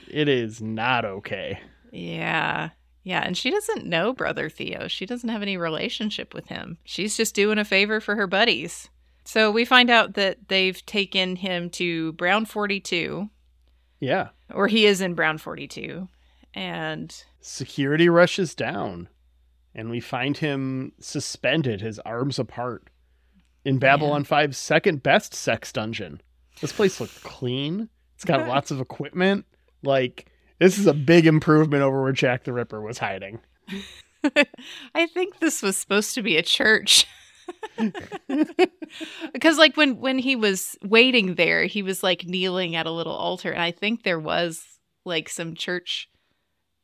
Speaker 6: It is not okay.
Speaker 5: Yeah. Yeah. And she doesn't know Brother Theo. She doesn't have any relationship with him. She's just doing a favor for her buddies. So we find out that they've taken him to Brown 42.
Speaker 6: Yeah.
Speaker 5: Or he is in Brown 42. And
Speaker 6: security rushes down. And we find him suspended, his arms apart, in Babylon 5's second best sex dungeon. This place looked clean. It's got lots of equipment. This is a big improvement over where Jack the Ripper was hiding.
Speaker 5: I think this was supposed to be a church. Because when he was waiting there, he was kneeling at a little altar. And I think there was some church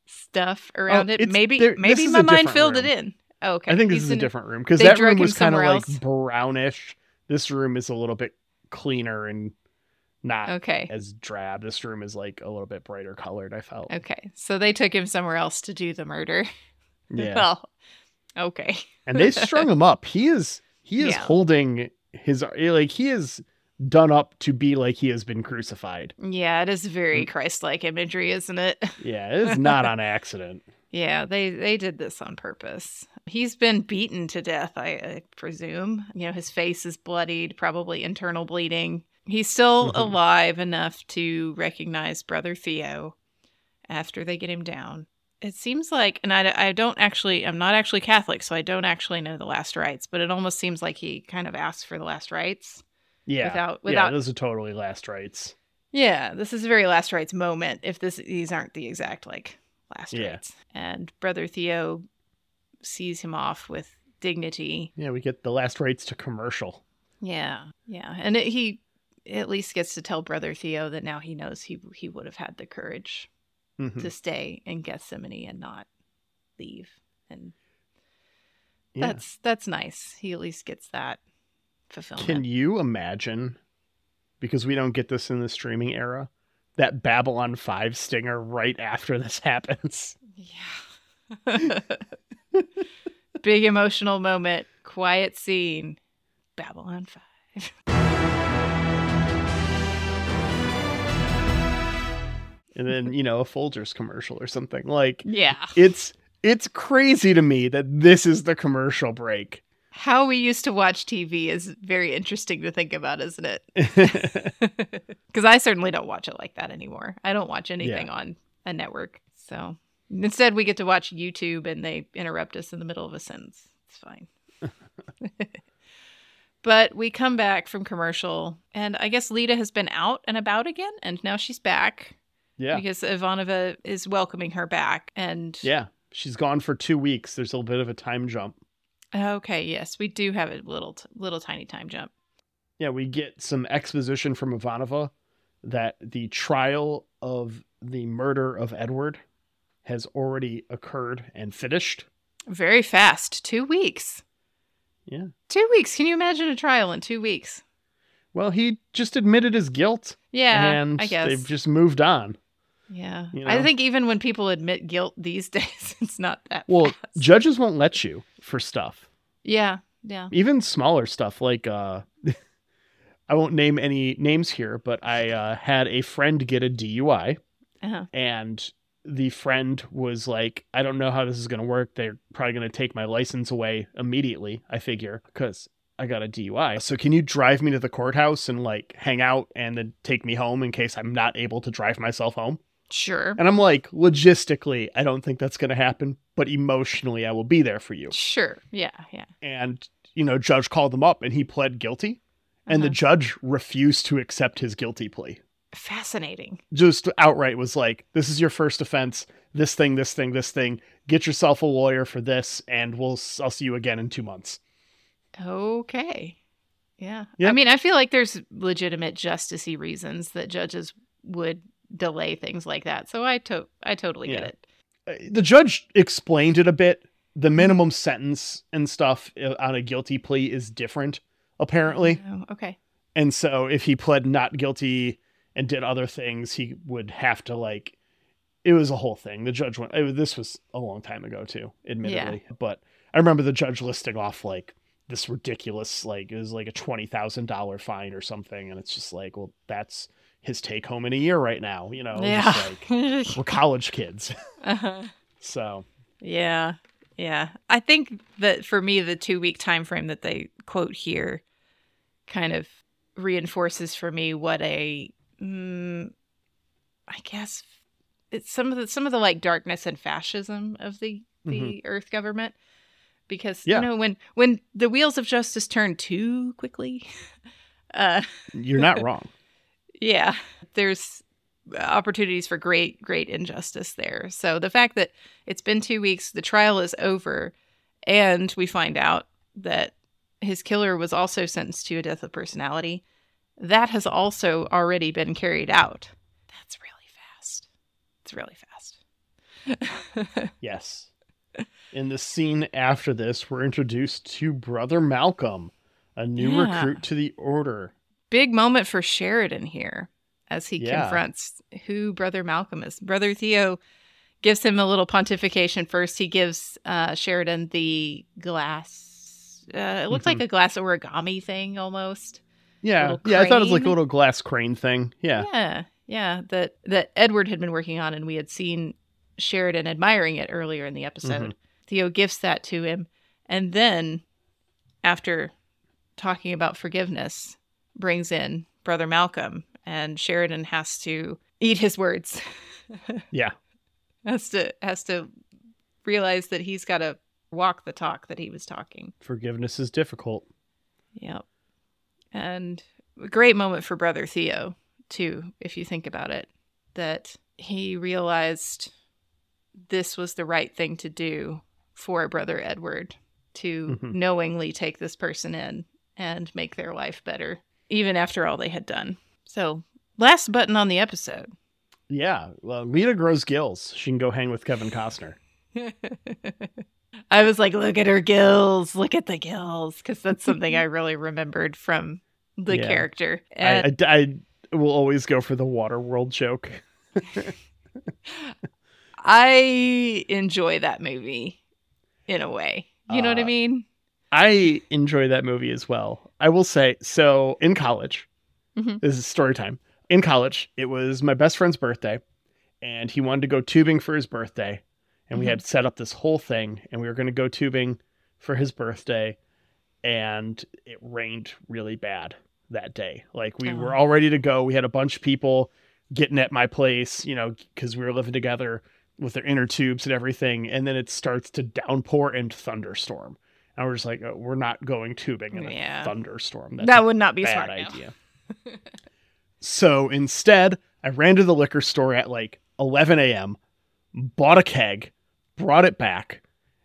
Speaker 5: stuff around it. Maybe my mind filled it in. Oh, okay.
Speaker 6: I think this is a different room because that room was kind of brownish. This room is a little bit cleaner and not as drab. This room is a little bit brighter colored, I felt.
Speaker 5: Okay. So they took him somewhere else to do the murder.
Speaker 6: Yeah.
Speaker 5: Well, okay.
Speaker 6: And they strung him up. He is holding his, he is done up to be like he has been crucified.
Speaker 5: Yeah, it is very Christ-like imagery, isn't it?
Speaker 6: Yeah, it is not on accident.
Speaker 5: Yeah, they did this on purpose. He's been beaten to death, I presume. His face is bloodied, probably internal bleeding. He's still alive enough to recognize Brother Theo after they get him down. It seems like, and I'm not actually Catholic, so I don't actually know the last rites, but it almost seems like he kind of asked for the last rites.
Speaker 6: Yeah. Yeah, those are totally last rites.
Speaker 5: Yeah, this is a very last rites moment if these aren't the exact last rites. And Brother Theo sees him off with dignity.
Speaker 6: Yeah, we get the last rites to commercial.
Speaker 5: Yeah. Yeah. And he at least gets to tell Brother Theo that now he knows he would have had the courage to stay in Gethsemane and not leave. And that's nice. He at least gets that fulfillment.
Speaker 6: Can you imagine, because we don't get this in the streaming era, that Babylon 5 stinger right after this happens?
Speaker 5: Yeah. Big emotional moment, quiet scene, Babylon 5.
Speaker 6: And then, a Folgers commercial or something. It's crazy to me that this is the commercial break.
Speaker 5: How we used to watch TV is very interesting to think about, isn't it? Because I certainly don't watch it like that anymore. I don't watch anything on a network. So instead, we get to watch YouTube and they interrupt us in the middle of a sentence. It's fine. But we come back from commercial, and I guess Lita has been out and about again, and now she's back.
Speaker 6: Yeah.
Speaker 5: Because Ivanova is welcoming her back. And
Speaker 6: yeah, she's gone for 2 weeks. There's a little bit of a time jump.
Speaker 5: Okay, yes, we do have a little tiny time jump.
Speaker 6: Yeah, we get some exposition from Ivanova that the trial of the murder of Edward has already occurred and finished.
Speaker 5: Very fast. 2 weeks.
Speaker 6: Yeah.
Speaker 5: 2 weeks. Can you imagine a trial in 2 weeks?
Speaker 6: Well, he just admitted his guilt.
Speaker 5: Yeah,
Speaker 6: and
Speaker 5: I guess.
Speaker 6: they've just moved on.
Speaker 5: Yeah.
Speaker 6: You know?
Speaker 5: I think even when people admit guilt these days, it's not that
Speaker 6: Well,
Speaker 5: fast.
Speaker 6: judges won't let you for stuff.
Speaker 5: Yeah. Yeah.
Speaker 6: Even smaller stuff like, I won't name any names here, but I had a friend get a DUI.
Speaker 5: Uh-huh.
Speaker 6: And the friend was like, I don't know how this is going to work. They're probably going to take my license away immediately, I figure, because I got a DUI. So can you drive me to the courthouse and like hang out and then take me home in case I'm not able to drive myself home?
Speaker 5: Sure.
Speaker 6: And I'm like, logistically, I don't think that's going to happen, but emotionally, I will be there for you.
Speaker 5: Sure. Yeah. Yeah.
Speaker 6: And, judge called him up and he pled guilty. And the judge refused to accept his guilty plea.
Speaker 5: Fascinating.
Speaker 6: Just outright was like, this is your first offense. This thing. Get yourself a lawyer for this, and I'll see you again in 2 months.
Speaker 5: Okay. Yeah.
Speaker 6: Yep.
Speaker 5: I mean, I feel like there's legitimate justice-y reasons that judges would delay things like that. So I totally get it.
Speaker 6: The judge explained it a bit. The minimum sentence and stuff on a guilty plea is different, apparently.
Speaker 5: Oh, okay.
Speaker 6: And so if he pled not guilty and did other things, he would have to it was a whole thing. The judge this was a long time ago too, admittedly. Yeah. But I remember the judge listing off this ridiculous, it was a $20,000 fine or something. And it's just well, that's his take home in a year right now.
Speaker 5: Yeah.
Speaker 6: We're college kids.
Speaker 5: Uh-huh.
Speaker 6: So.
Speaker 5: Yeah. Yeah. I think that for me, the 2 week time frame that they quote here kind of reinforces for me what I guess it's some of the darkness and fascism of the Earth government. Because, when the wheels of justice turn too quickly,
Speaker 6: you're not wrong.
Speaker 5: Yeah, there's opportunities for great injustice there. So the fact that it's been 2 weeks, the trial is over, and we find out that his killer was also sentenced to a death of personality, that has also already been carried out. That's really fast. It's really fast.
Speaker 6: Yes. In the scene after this, we're introduced to Brother Malcolm, a new recruit to the Order.
Speaker 5: Big moment for Sheridan here as he confronts who Brother Malcolm is. Brother Theo gives him a little pontification first. He gives Sheridan the glass. It looked like a glass origami thing almost.
Speaker 6: Yeah. Yeah, I thought it was a little glass crane thing. Yeah.
Speaker 5: Yeah. That Edward had been working on, and we had seen Sheridan admiring it earlier in the episode. Theo gifts that to him, and then after talking about forgiveness, brings in Brother Malcolm, and Sheridan has to eat his words.
Speaker 6: Yeah.
Speaker 5: has to realize that he's got to walk the talk that he was talking.
Speaker 6: Forgiveness is difficult.
Speaker 5: Yep. And a great moment for Brother Theo, too, if you think about it, that he realized this was the right thing to do for Brother Edward, to knowingly take this person in and make their life better, even after all they had done. So, last button on the episode.
Speaker 6: Yeah, well, Lita grows gills. She can go hang with Kevin Costner.
Speaker 5: I was like, look at her gills. Look at the gills. Because that's something I really remembered from the character. And
Speaker 6: I will always go for the Waterworld joke.
Speaker 5: I enjoy that movie in a way. You know what I mean?
Speaker 6: I enjoy that movie as well. I will say, so in college, this is story time. In college, it was my best friend's birthday, and he wanted to go tubing for his birthday. And we had set up this whole thing, and we were going to go tubing for his birthday, and it rained really bad that day. We were all ready to go. We had a bunch of people getting at my place, because we were living together with their inner tubes and everything. And then it starts to downpour and thunderstorm. And we're just like, oh, we're not going tubing in a thunderstorm.
Speaker 5: That would not be a
Speaker 6: bad
Speaker 5: smart
Speaker 6: idea. So instead, I ran to the liquor store at 11 a.m., bought a keg, brought it back.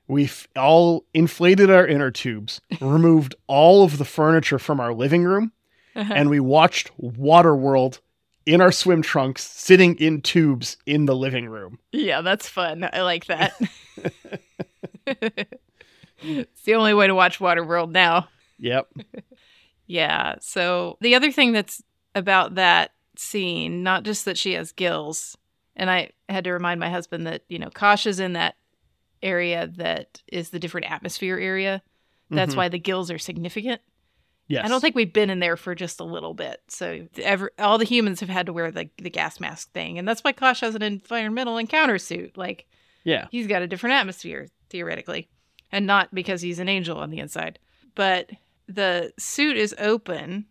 Speaker 6: We all inflated our inner tubes, removed all of the furniture from our living room, and we watched Waterworld in our swim trunks, sitting in tubes in the living room.
Speaker 5: Yeah, that's fun. I like that. It's the only way to watch Waterworld now.
Speaker 6: Yep.
Speaker 5: Yeah. So the other thing that's about that scene, not just that she has gills, and I had to remind my husband that, Kosh is in that area that is the different atmosphere area. That's why the gills are significant.
Speaker 6: Yes.
Speaker 5: I don't think we've been in there for just a little bit. So all the humans have had to wear the gas mask thing. And that's why Kosh has an environmental encounter suit. Like,
Speaker 6: yeah,
Speaker 5: he's got a different atmosphere, theoretically. And not because he's an angel on the inside. But the suit is open,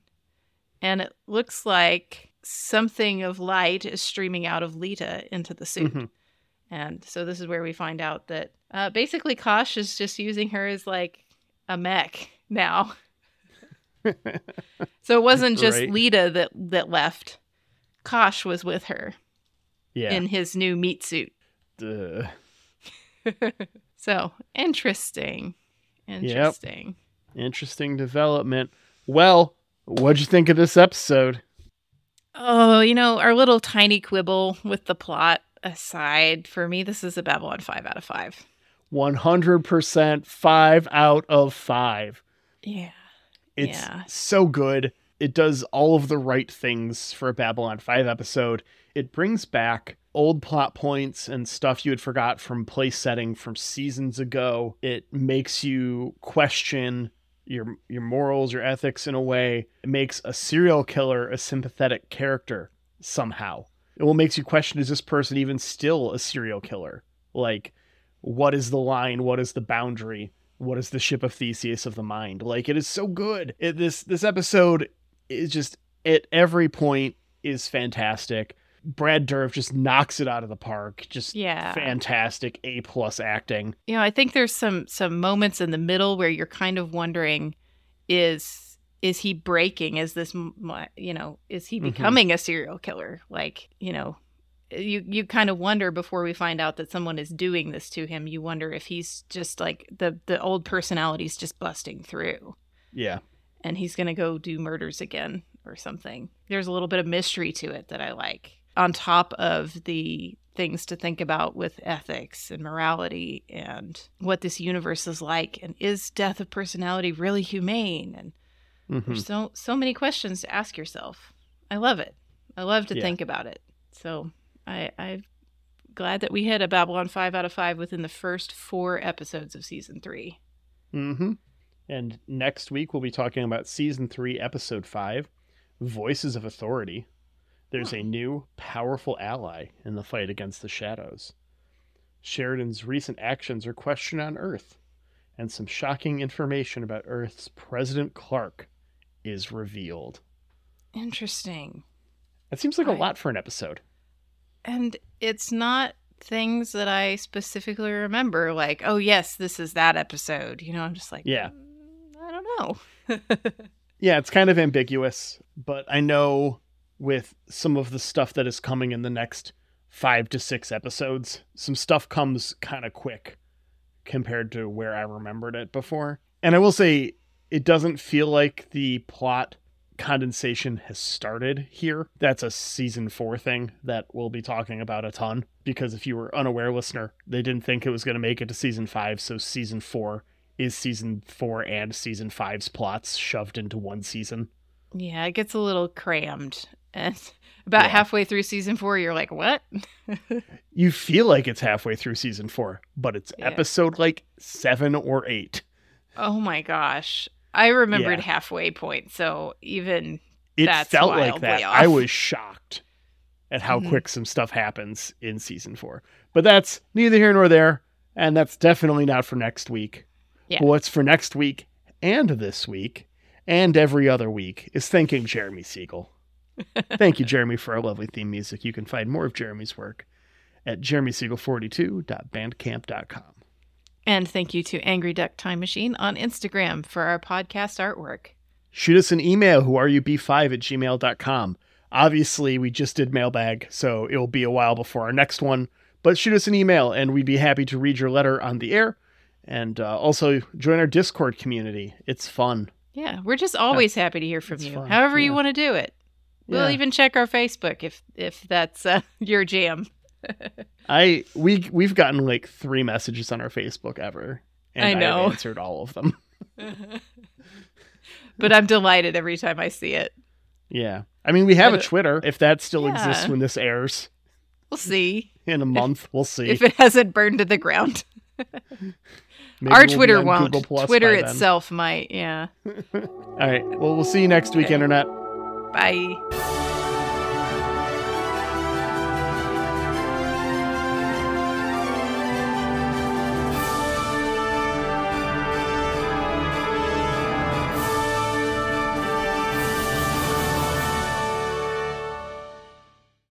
Speaker 5: and it looks like something of light is streaming out of Lita into the suit. And so this is where we find out that basically Kosh is just using her as like a mech now. So it wasn't just Lita that left. Kosh was with her in his new meat suit. So interesting.
Speaker 6: Yep. Interesting development. Well, what'd you think of this episode?
Speaker 5: Oh, our little tiny quibble with the plot aside, for me, this is a Babylon 5 out of 5.
Speaker 6: 100% 5 out of 5.
Speaker 5: Yeah.
Speaker 6: It's so good. It does all of the right things for a Babylon 5 episode. It brings back old plot points and stuff you had forgot from place setting from seasons ago. It makes you question your morals, your ethics in a way. It makes a serial killer a sympathetic character somehow. It will makes you question, is this person even still a serial killer? Like, what is the line? What is the boundary? What is the ship of Theseus of the mind? Like, it is so good. This episode is just, at every point, is fantastic. Brad Dourif just knocks it out of the park. Just fantastic A+ acting.
Speaker 5: I think there's some moments in the middle where you're kind of wondering, is he breaking? Is this, is he becoming a serial killer? Like, you kind of wonder before we find out that someone is doing this to him. You wonder if he's just like the old personality's just busting through.
Speaker 6: Yeah.
Speaker 5: And he's going to go do murders again or something. There's a little bit of mystery to it that I like, on top of the things to think about with ethics and morality and what this universe is like. And is death of personality really humane? And there's so many questions to ask yourself. I love it. I love to think about it. So I'm glad that we hit a Babylon 5 out of 5 within the first 4 episodes of season 3.
Speaker 6: And next week we'll be talking about season 3, episode 5, Voices of Authority. There's a new, powerful ally in the fight against the shadows. Sheridan's recent actions are questioned on Earth, and some shocking information about Earth's President Clark is revealed.
Speaker 5: Interesting.
Speaker 6: That seems like a lot for an episode.
Speaker 5: And it's not things that I specifically remember, like, oh yes, this is that episode. I'm just like, I don't know.
Speaker 6: Yeah, it's kind of ambiguous, but I know with some of the stuff that is coming in the next 5 to 6 episodes, some stuff comes kind of quick compared to where I remembered it before. And I will say, it doesn't feel like the plot condensation has started here. That's a season 4 thing that we'll be talking about a ton, because if you were unaware listener, they didn't think it was going to make it to season 5, so season 4 is season 4 and season 5's plots shoved into one season.
Speaker 5: Yeah, it gets a little crammed. And about halfway through season 4, you're like, what?
Speaker 6: You feel like it's halfway through season 4, but it's episode like 7 or 8.
Speaker 5: Oh my gosh. I remembered halfway point, so even
Speaker 6: it
Speaker 5: that's
Speaker 6: felt like that.
Speaker 5: Off.
Speaker 6: I was shocked at how quick some stuff happens in season 4. But that's neither here nor there, and that's definitely not for next week.
Speaker 5: Yeah.
Speaker 6: But what's for next week and this week and every other week is thanking Jeremy Siegel. Thank you, Jeremy, for our lovely theme music. You can find more of Jeremy's work at jeremysiegel42.bandcamp.com.
Speaker 5: And thank you to Angry Duck Time Machine on Instagram for our podcast artwork.
Speaker 6: Shoot us an email, whoareyoub5@gmail.com. Obviously, we just did mailbag, so it'll be a while before our next one. But shoot us an email, and we'd be happy to read your letter on the air. And also join our Discord community. It's fun.
Speaker 5: Yeah, we're just always happy to hear from you,
Speaker 6: fun.
Speaker 5: however you want to do it. We'll even check our Facebook if that's your jam.
Speaker 6: We've gotten like 3 messages on our Facebook ever, and
Speaker 5: I know.
Speaker 6: I've answered all of them.
Speaker 5: But I'm delighted every time I see it.
Speaker 6: Yeah. I mean, we have a Twitter, if that still
Speaker 5: Yeah.
Speaker 6: exists when this airs.
Speaker 5: We'll see.
Speaker 6: In a month, we'll see.
Speaker 5: If it hasn't burned to the ground.
Speaker 6: Maybe
Speaker 5: Our
Speaker 6: we'll be
Speaker 5: Twitter
Speaker 6: on
Speaker 5: won't.
Speaker 6: Google Plus
Speaker 5: Twitter
Speaker 6: by then.
Speaker 5: itself might, yeah.
Speaker 6: All right. Well, we'll see you next week,
Speaker 5: Okay.
Speaker 6: Internet.
Speaker 5: Bye.